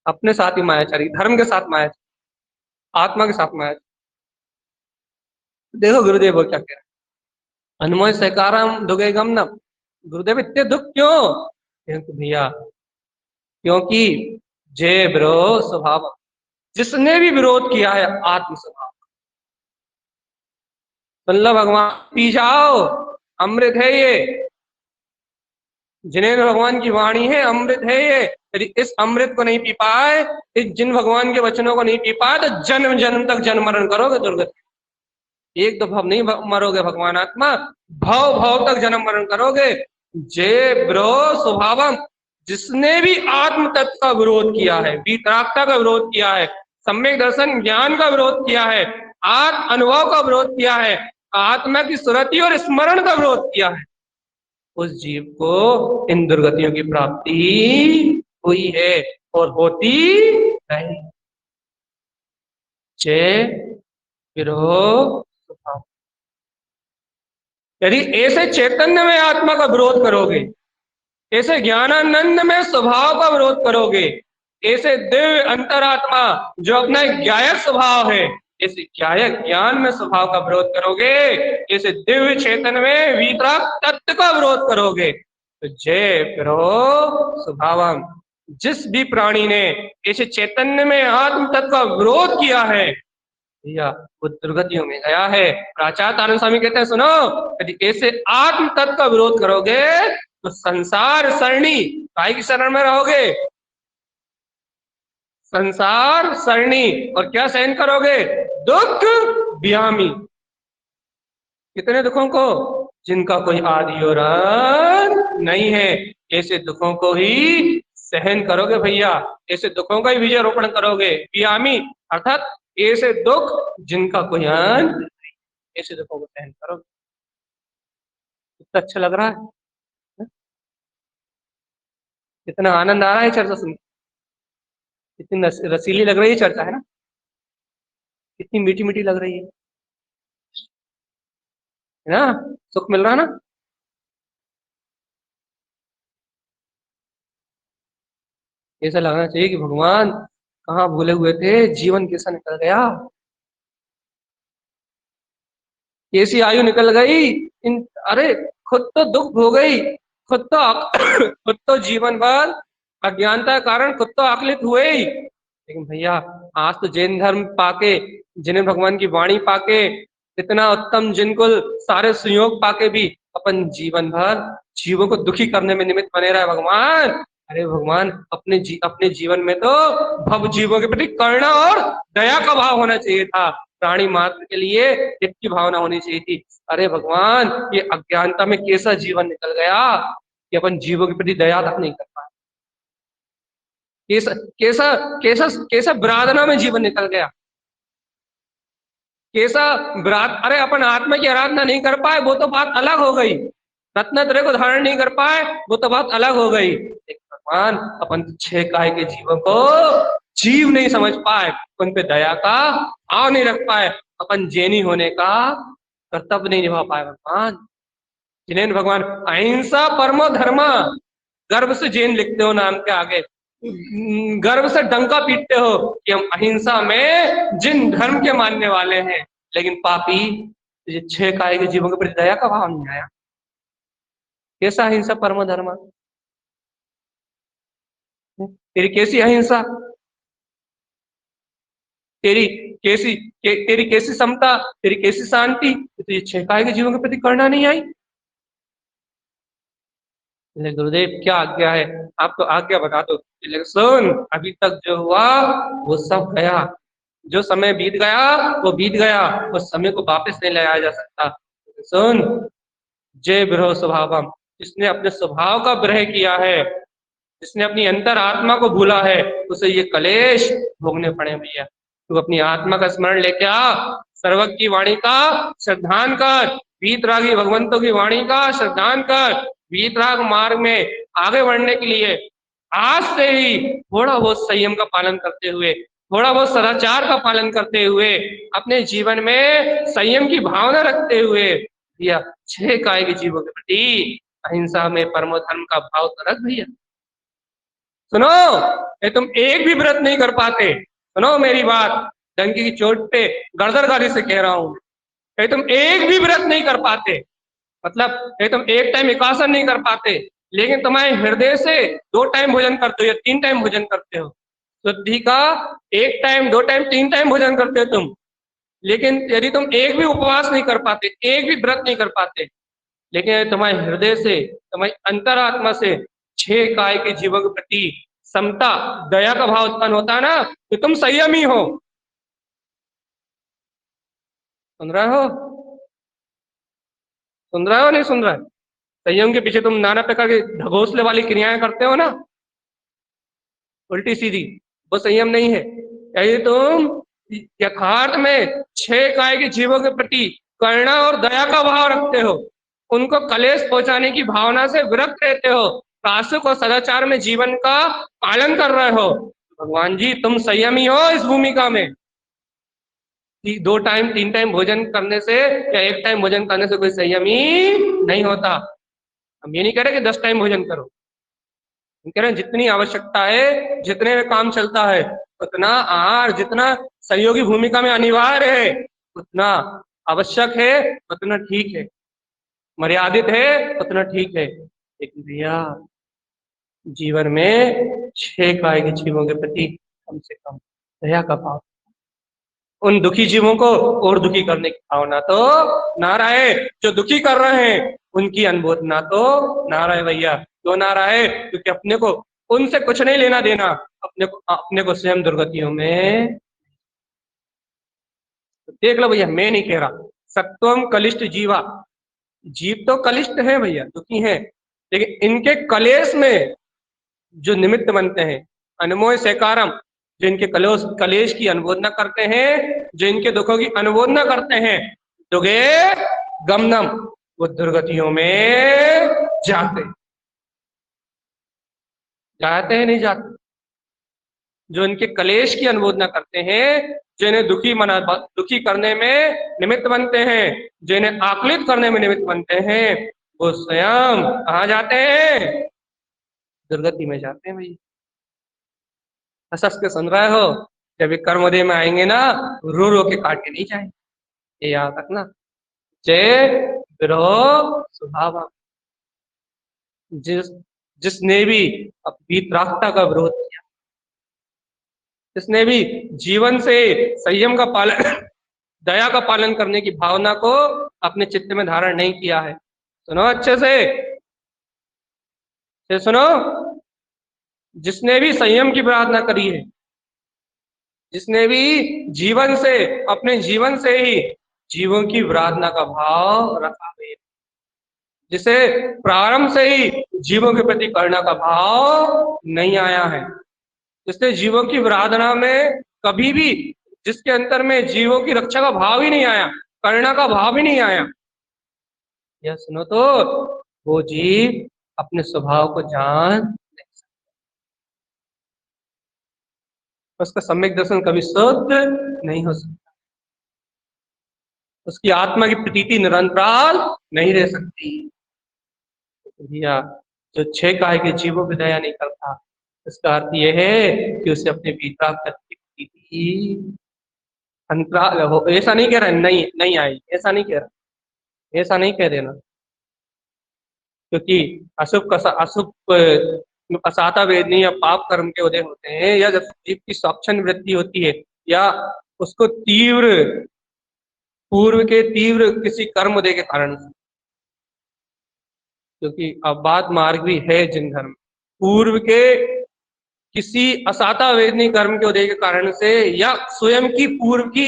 अपने साथ ही मायाचारी, धर्म के साथ मायाचारी, आत्मा के साथ मायाचारी। देखो गुरुदेव वो क्या कह रहे हैं, अनमोय सकाराम दुगे गम न। गुरुदेव इतने दुख क्यों? क्योंकि भैया, क्योंकि जय विरोध स्वभाव, जिसने भी विरोध किया है आत्म स्वभाव, सुन लो भगवान, पी जाओ, अमृत है ये, जिनेन्द्र भगवान की वाणी है, अमृत है ये। यदि इस अमृत को नहीं पी पाए, इस जिन भगवान के वचनों को नहीं पी पाए, तो जन्म जन्म तक जन्म मरण करोगे दुर्गति। एक दो भाव नहीं मरोगे भगवान आत्मा, भाव भाव तक जन्म मरण करोगे। जय ब्रो स्वभावम, जिसने भी आत्म तत्व का विरोध किया है, वितरागता का विरोध किया है, सम्यक दर्शन ज्ञान का विरोध किया है, आत्म अनुभव का विरोध किया है, आत्मा की सुरति और स्मरण का विरोध किया है, उस जीव को इन दुर्गतियों की प्राप्ति हुई है और होती नहीं। जय विरोध स्वभाव। यदि ऐसे चैतन्य में आत्मा का विरोध करोगे, ऐसे ज्ञानानंद में स्वभाव का विरोध करोगे, ऐसे दिव्य अंतरात्मा जो अपना एक ज्ञायक स्वभाव है, ऐसे ज्ञायक ज्ञान में स्वभाव का विरोध करोगे, ऐसे दिव्य चेतन में वीतराग तत्व का विरोध करोगे, तो जय विरोध स्वभावम, जिस भी प्राणी ने ऐसे चैतन्य में आत्म तत्व का विरोध किया है भैया, वो दुर्गतियों में गया है। प्राचार्य आनंद स्वामी कहते हैं, सुनो, यदि ऐसे आत्म तत्व का विरोध करोगे तो संसार सरणी, काय की शरण में रहोगे, संसार सरणी, और क्या सहन करोगे? दुख व्यामी। कितने दुखों को? जिनका कोई आदि और अंत नहीं है, ऐसे दुखों को ही सहन करोगे भैया, ऐसे दुखों का ही विजय रोपण करोगे। व्यामी अर्थात ऐसे दुख जिनका कोई अंत नहीं, ऐसे दुखों को सहन करोगे। कितना अच्छा लग रहा है, कितना आनंद आ रहा है चर्चा सुन, कितनी रसीली लग रही है चर्चा, है ना? कितनी मीठी मीठी लग रही है ना? सुख मिल रहा है ना? ऐसा लगना चाहिए कि भगवान कहाँ भूले हुए थे, जीवन कैसा निकल गया, कैसी आयु निकल गई। इन अरे खुद तो दुख हो गई, खुद तो खुद तो जीवन भर अज्ञानता के कारण खुद तो आकलित हुए ही, लेकिन भैया आज तो जैन धर्म पाके, जिन्हें भगवान की वाणी पाके, इतना उत्तम जिनको सारे संयोग पाके भी अपन जीवन भर जीवों को दुखी करने में निमित्त बने रहे भगवान। अरे भगवान, अपने जीवन में तो भव जीवों के प्रति करुणा और दया का भाव होना चाहिए था, प्राणी मात्र के लिए हित की भावना होनी चाहिए थी। अरे भगवान, ये अज्ञानता में कैसा जीवन निकल गया कि अपन जीवों के प्रति दया तक नहीं कर पाए, कैसा कैसा कैसा कैसा ब्रादना में जीवन निकल गया, कैसा अरे अपन आत्मा की आराधना नहीं कर पाए, वो तो बात अलग हो गई, रत्नत्रय को धारण नहीं कर पाए, वो तो बात अलग हो गई, लेकिन भगवान अपन छह काय के जीवों को जीव नहीं समझ पाए, उन पे दया का भाव नहीं रख पाए, अपन जैनी होने का कर्तव्य नहीं निभा पाए भगवान। जिन्हें भगवान अहिंसा परमो धर्मा, गर्व से जैन लिखते हो नाम के आगे, गर्व से डंका पीटते हो कि हम अहिंसा में जिन धर्म के मानने वाले हैं, लेकिन पापी ये छह काय के जीवों के प्रति दया का भाव नहीं आया। कैसा अहिंसा परम धर्म, तेरी कैसी अहिंसा, तेरी कैसी समता, तेरी कैसी शांति, तो ये छह काय के जीवों के प्रति करना नहीं आई। गुरुदेव क्या आज्ञा है, आप तो आज्ञा बता दो। सुन, अभी तक जो हुआ वो सब गया, जो समय बीत गया वो बीत गया, उस समय को वापस नहीं लाया जा सकता। सुन, जय विरोध स्वभावम, जिसने अपने स्वभाव का विरह किया है, जिसने अपनी अंतर आत्मा को भूला है, उसे ये कलेश भोगने पड़े भैया। तू अपनी आत्मा का स्मरण लेके आ, सर्वज्ञ की वाणी का श्रद्धान कर, वीतरागी भगवंतों की वाणी का श्रद्धान कर। वीतराग मार्ग में आगे बढ़ने के लिए आज से ही थोड़ा बहुत संयम का पालन करते हुए, थोड़ा बहुत सदाचार का पालन करते हुए, अपने जीवन में संयम की भावना रखते हुए भैया 6 काय के जीवों के प्रति अहिंसा में परमो धर्म का भाव तो रख भैया। सुनो, ये तुम एक भी व्रत नहीं कर पाते, सुनो मेरी बात, डंकी की चोट पे गर्दरगारी से कह रहा हूं, ये तुम एक भी व्रत नहीं कर पाते, मतलब ये तुम एक टाइम एकासन नहीं कर पाते, लेकिन तुम्हारे हृदय से 2 टाइम भोजन करते हो या 3 टाइम भोजन करते हो। शुद्धि का 1 टाइम 2 टाइम 3 टाइम भोजन करते हो तुम, लेकिन यदि तुम एक भी उपवास नहीं कर पाते, एक भी व्रत नहीं कर पाते, लेकिन तुम्हारे हृदय से, तुम्हारी अंतरात्मा से 6 काय के जीवों के प्रति समता, दया का भाव उत्पन्न होता है ना, तो तुम संयमी हो। सुन रहे हो? सुन रहे हो नहीं सुन रहे? संयम के पीछे तुम नाना प्रकार के ढगोसले वाली क्रियाएं करते हो ना, उल्टी सीधी, वो संयम नहीं है। यदि तुम यथार्थ में 6 काय के जीवों के प्रति करुणा और दया का भाव रखते हो, उनको कलेश पहुंचाने की भावना से विरक्त रहते हो, सात्विक और सदाचार में जीवन का पालन कर रहे हो, भगवान जी तुम संयमी हो इस भूमिका में। 2 टाइम 3 टाइम भोजन करने से या 1 टाइम भोजन करने से कोई संयमी नहीं होता। हम ये नहीं कह रहे कि 10 टाइम भोजन करो, हम कह रहे हैं जितनी आवश्यकता है, जितने में काम चलता है उतना आहार, जितना सहयोगी भूमिका में अनिवार्य है उतना आवश्यक है, उतना ठीक है, मर्यादित है उतना ठीक है। लेकिन भैया जीवन में 6 काय के जीवों के प्रति कम से कम दया का भाव, उन दुखी जीवों को और दुखी करने की भावना तो ना रहे, जो दुखी कर रहे हैं उनकी अनुभूति तो ना रहे भैया। क्यों ना रहे? क्योंकि अपने को उनसे कुछ नहीं लेना देना, अपने को स्वयं दुर्गतियों में। तो देख लो भैया, मैं नहीं कह रहा सत्वम कलिष्ठ जीवा, जीव तो कलिष्ठ है भैया, दुखी है, लेकिन इनके कलेश में जो निमित्त बनते हैं, अनमोय सेकारम, जो इनके कलेश की अनुमोदना करते हैं, जो इनके दुखों की अनुमोदना करते हैं, दुगे गमनम, वो दुर्गतियों में जाते जाते हैं नहीं जाते। जो इनके कलेश की अनुमोदना करते हैं, जो इन्हें दुखी करने में निमित्त बनते हैं, जो इन्हें आकलित करने में निमित्त बनते हैं, वो स्वयं कहाँ जाते हैं? दुर्गति में जाते हैं भैया। हंस के सुन रहे हो? जब कर्मोदय में आएंगे ना, रो रो के काट के नहीं जाएंगे, ये याद रखना। जय विरोह स्वभाव, जिसने भी वीतरागता का विरोध किया, जिसने भी जीवन से संयम का पालन, दया का पालन करने की भावना को अपने चित्त में धारण नहीं किया है, सुनो अच्छे से सुनो, जिसने भी संयम की प्रार्थना करी है, जिसने भी जीवन से, अपने जीवन से ही जीवों की प्रार्थना का भाव रखा है, जिसे प्रारंभ से ही जीवों के प्रति करुणा का भाव नहीं आया है, जिसने जीवों की प्रार्थना में कभी भी, जिसके अंतर में जीवों की रक्षा का भाव ही नहीं आया, करुणा का भाव ही नहीं आया, यह सुनो तो वो जीव अपने स्वभाव को जान नहीं सकता, उसका सम्यक दर्शन कभी शुद्ध नहीं हो सकता, उसकी आत्मा की प्रतीति निरंतराल नहीं रह सकती। भैया जो 6 काय के जीवों की दया नहीं करता, इसका अर्थ यह है कि उसे अपने पिता की प्रतीति अंतराल हो। ऐसा नहीं कह रहा नहीं नहीं आई, ऐसा नहीं कह रहा, ऐसा नहीं कह देना, क्योंकि अशुभ असाता वेदनी या पाप कर्म के उदय होते हैं, या जब जीव की स्वच्छंद वृत्ति होती है, या उसको पूर्व के तीव्र किसी कर्म उदय के कारण, क्योंकि अबाध मार्ग भी है जिन धर्म, पूर्व के किसी असाता वेदनी कर्म के उदय के कारण से, या स्वयं की पूर्व की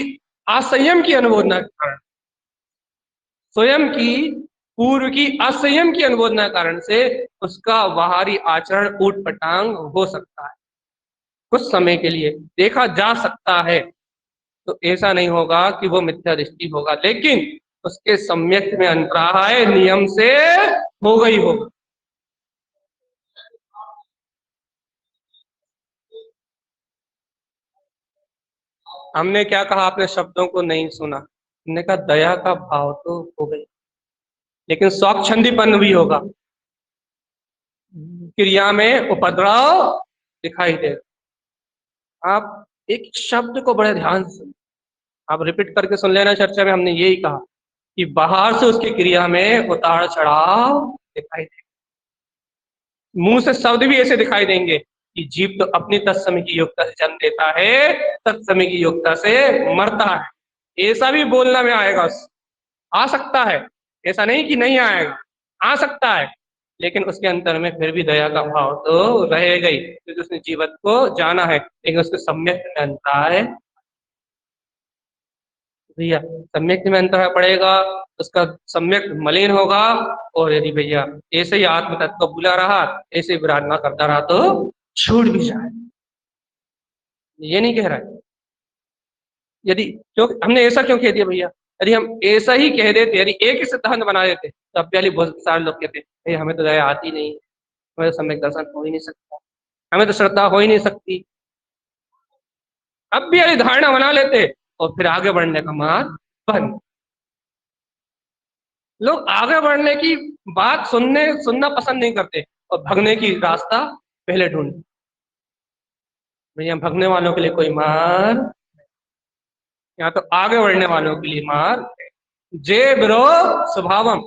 असंयम की अनुमोदना के कारण, स्वयं की पूर्व की असंयम की अनुमोदना के कारण से उसका बाहरी आचरण ऊट पटांग हो सकता है, कुछ समय के लिए देखा जा सकता है, तो ऐसा नहीं होगा कि वो मिथ्या दृष्टि होगा, लेकिन उसके सम्यक में अंतराय नियम से होगा ही होगा। हमने क्या कहा, आपने शब्दों को नहीं सुना, हमने कहा दया का भाव तो हो गई, लेकिन स्वच्छंदीपन भी होगा, क्रिया में उपद्रव दिखाई दे। आप एक शब्द को बड़े ध्यान से आप रिपीट करके सुन लेना, चर्चा में हमने यही कहा कि बाहर से उसकी क्रिया में उतार चढ़ाव दिखाई दे, मुंह से शब्द भी ऐसे दिखाई देंगे कि जीव तो अपनी तत्समय की योग्यता से जन्म देता है, तत्समय की योग्यता से मरता है, ऐसा भी बोलना में आएगा, आ सकता है, ऐसा नहीं कि नहीं आएगा, आ सकता है, लेकिन उसके अंतर में फिर भी दया का भाव तो रहेगा ही, क्योंकि उसने जीवन को जाना है, लेकिन उसके सम्यक में अंतर है भैया, सम्यक में अंतर पड़ेगा, उसका सम्यक मलिन होगा, और यदि भैया ऐसे ही आत्म तत्व को भूला रहा, ऐसे ही विराधना करता रहा तो छूट भी जाए, ये नहीं कह रहा है। यदि क्यों हमने ऐसा क्यों कह दिया भैया, यदि हम ऐसा ही कह देते, यदि एक ही सिद्धांत बना देते, तो अब पहले बहुत सारे लोग कहते भैया हमें तो दया आती नहीं, हमें तो सम्यक दर्शन हो ही नहीं सकता, हमें तो श्रद्धा हो ही नहीं सकती। अब भी यदि धारणा बना लेते और फिर आगे बढ़ने का मार्ग बंद, लोग आगे बढ़ने की बात सुनना पसंद नहीं करते और भगने की रास्ता पहले ढूंढते। भैया भगने वालों के लिए कोई मार्ग, यहाँ तो आगे बढ़ने वालों के लिए मार्ग है। जे ब्रो स्वभावम,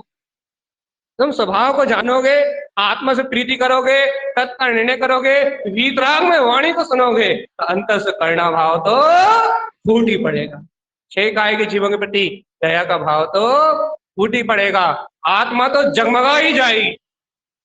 तुम स्वभाव को जानोगे, आत्मा से प्रीति करोगे, तत्का निर्णय करोगे, वीतराग में वाणी को सुनोगे, तो अंतर से करना भाव तो फूट ही पड़ेगा। छह काय के जीवों के प्रति दया का भाव तो फूट ही पड़ेगा, आत्मा तो जगमगा ही जाएगी,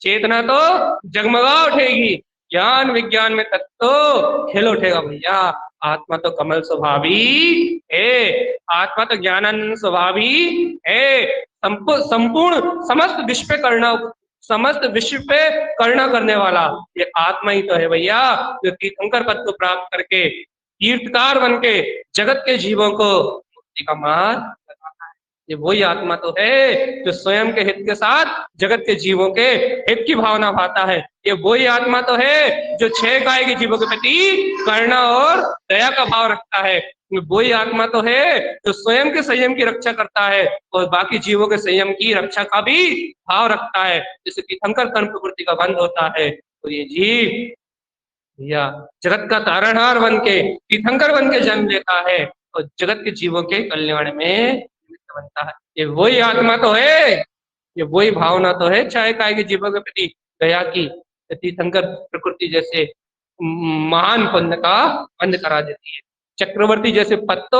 चेतना तो जगमगा उठेगी, ज्ञान विज्ञान में तत्व तो खिल उठेगा भैया। आत्मा तो कमल स्वभावी है, आत्मा तो ज्ञानानंद स्वभावी है, संपूर्ण समस्त विश्व पे करना, समस्त विश्व पे करना करने वाला ये आत्मा ही तो है भैया, जो तीर्थंकर पद को प्राप्त करके तीर्थकार बन के जगत के जीवों को मुक्ति का मार्ग बताता है। ये वही आत्मा तो है जो स्वयं के हित के साथ जगत के जीवों के हित की भावना भाता है। ये वही आत्मा तो है जो छह काय के जीवों के प्रति करुणा और दया का भाव रखता है। वही आत्मा तो है जो स्वयं के संयम की रक्षा करता है और बाकी जीवों के संयम की रक्षा का भी भाव रखता है, जिससे तीर्थंकर कर्म प्रवृत्ति का बंध होता है। तो ये जीव या जगत का तारणहार बन के तीर्थंकर बन के जन्म लेता है और जगत के जीवों के कल्याण में निमित्त बनता है। ये वही आत्मा तो है, ये वही भावना तो है चाहे काय के जीवों के प्रति दया की, तीर्थंकर प्रकृति जैसे महान पुण्य का बंद करा देती है। चक्रवर्ती जैसे पद तो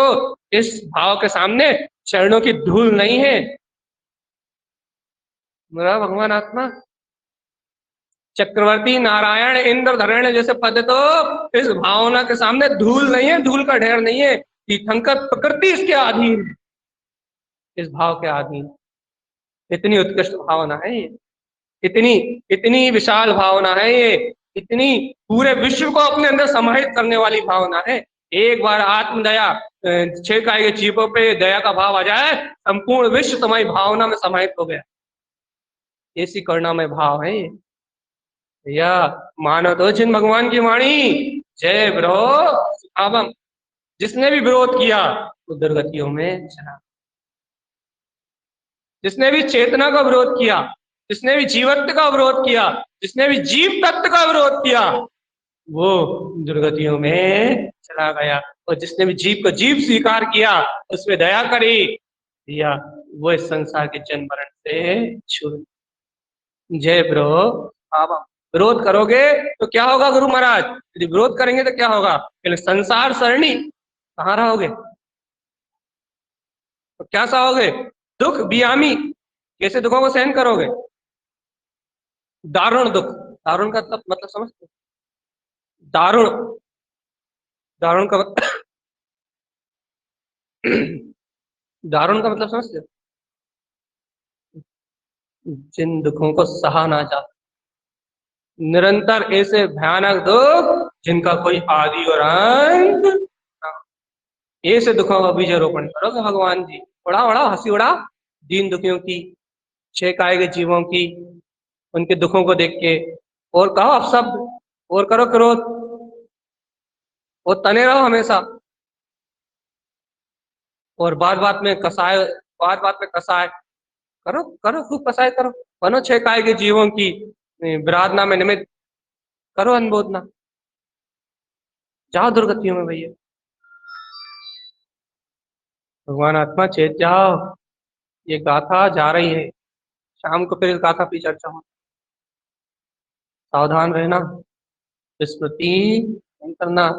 इस भाव के सामने चरणों की धूल नहीं है। मेरा भगवान आत्मा चक्रवर्ती नारायण इंद्र धरण जैसे पद तो इस भावना के सामने धूल नहीं है, धूल का ढेर नहीं है। तीर्थंकर प्रकृति इसके अधीन, इस भाव के अधीन। इतनी उत्कृष्ट भावना है ये, इतनी इतनी विशाल भावना है ये, इतनी पूरे विश्व को अपने अंदर समाहित करने वाली भावना है। एक बार आत्मदया छह काय के जीवों पे दया का भाव आ जाए, संपूर्ण विश्व तुम्हारी भावना में समाहित हो गया। ऐसी करुणामय भाव है ये भैया। मानो तो जिन भगवान की वाणी, जय ब्रो सुभावम, जिसने भी विरोध किया वो दुर्गतियों में चला, जिसने भी चेतना का विरोध किया, जिसने भी जीवत्व का विरोध किया, जिसने भी जीव तत्व का विरोध किया वो दुर्गतियों में चला गया, और जिसने भी जीव को जीव स्वीकार किया, उसमें दया करी या वो इस संसार के जन्म मरण से छूट। जय ब्रो बाबा। विरोध करोगे तो क्या होगा गुरु महाराज, यदि विरोध करेंगे तो क्या होगा, संसार सरणी कहाँ रहोगे, तो क्या सहोगे, दुख बियामी, कैसे दुखों को सहन करोगे, दारुण दुख। दारुण का मतलब समझते, दारुण, दारुण का दारुण का मतलब समझते, जिन दुखों को सहा ना जाता, निरंतर ऐसे भयानक दुख जिनका कोई आदि और अंत, ऐसे दुखों का बीजारोपण करोगे भगवान जी। उड़ाओ उड़ाओ हंसी उड़ाओ दीन दुखियों की, छह काय के जीवों की, उनके दुखों को देख के। और कहो अब शब्द, और करो क्रोध, और तने रहो हमेशा, और बात बात में कसाय करो, करो खूब कसाय करो। बनो छह काय के जीवों की विराधना में निमित्त, करो अनबोधना, जाओ दुर्गतियों में भैया। भगवान आत्मा चेत जाओ, ये गाथा जा रही है, शाम को फिर इस गाथा की चर्चा हो। सावधान रहना, स्मृति नहीं करना,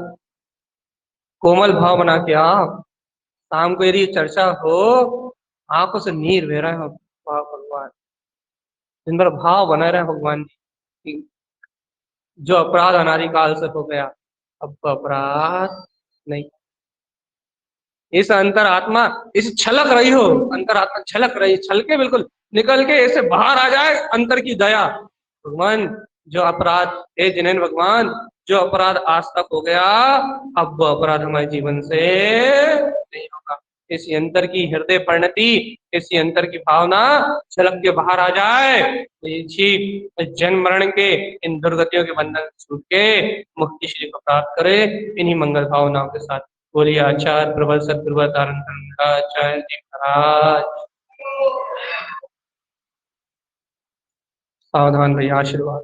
कोमल भाव बना के आओ। शाम को यदि चर्चा हो, आंखों से नीर बह रहे हो, वाह भगवान, दिन भर भाव बना रहे भगवान जी की। जो अपराध अनादिकाल से हो गया, अब तो अपराध नहीं। इस अंतरात्मा, इस छलक रही हो, अंतरात्मा छलक रही, छल के बिल्कुल निकल के ऐसे बाहर आ जाए अंतर की दया। भगवान जो अपराध है जिन्हें भगवान, जो अपराध आज तक हो गया, अब वो अपराध हमारे जीवन से नहीं होगा। इसी अंतर की हृदय परिणति, इसी अंतर की भावना छलक के बाहर आ जाए, तो ये जीव जन्म मरण के इन दुर्गतियों के बंधन से छूट के मुक्ति श्री को प्राप्त करे, इन्हीं मंगल भावनाओं के साथ। बोलिए आचार्य प्रबल सदगुरु आचार्य जी महाराज। सावधान भैया, आशीर्वाद।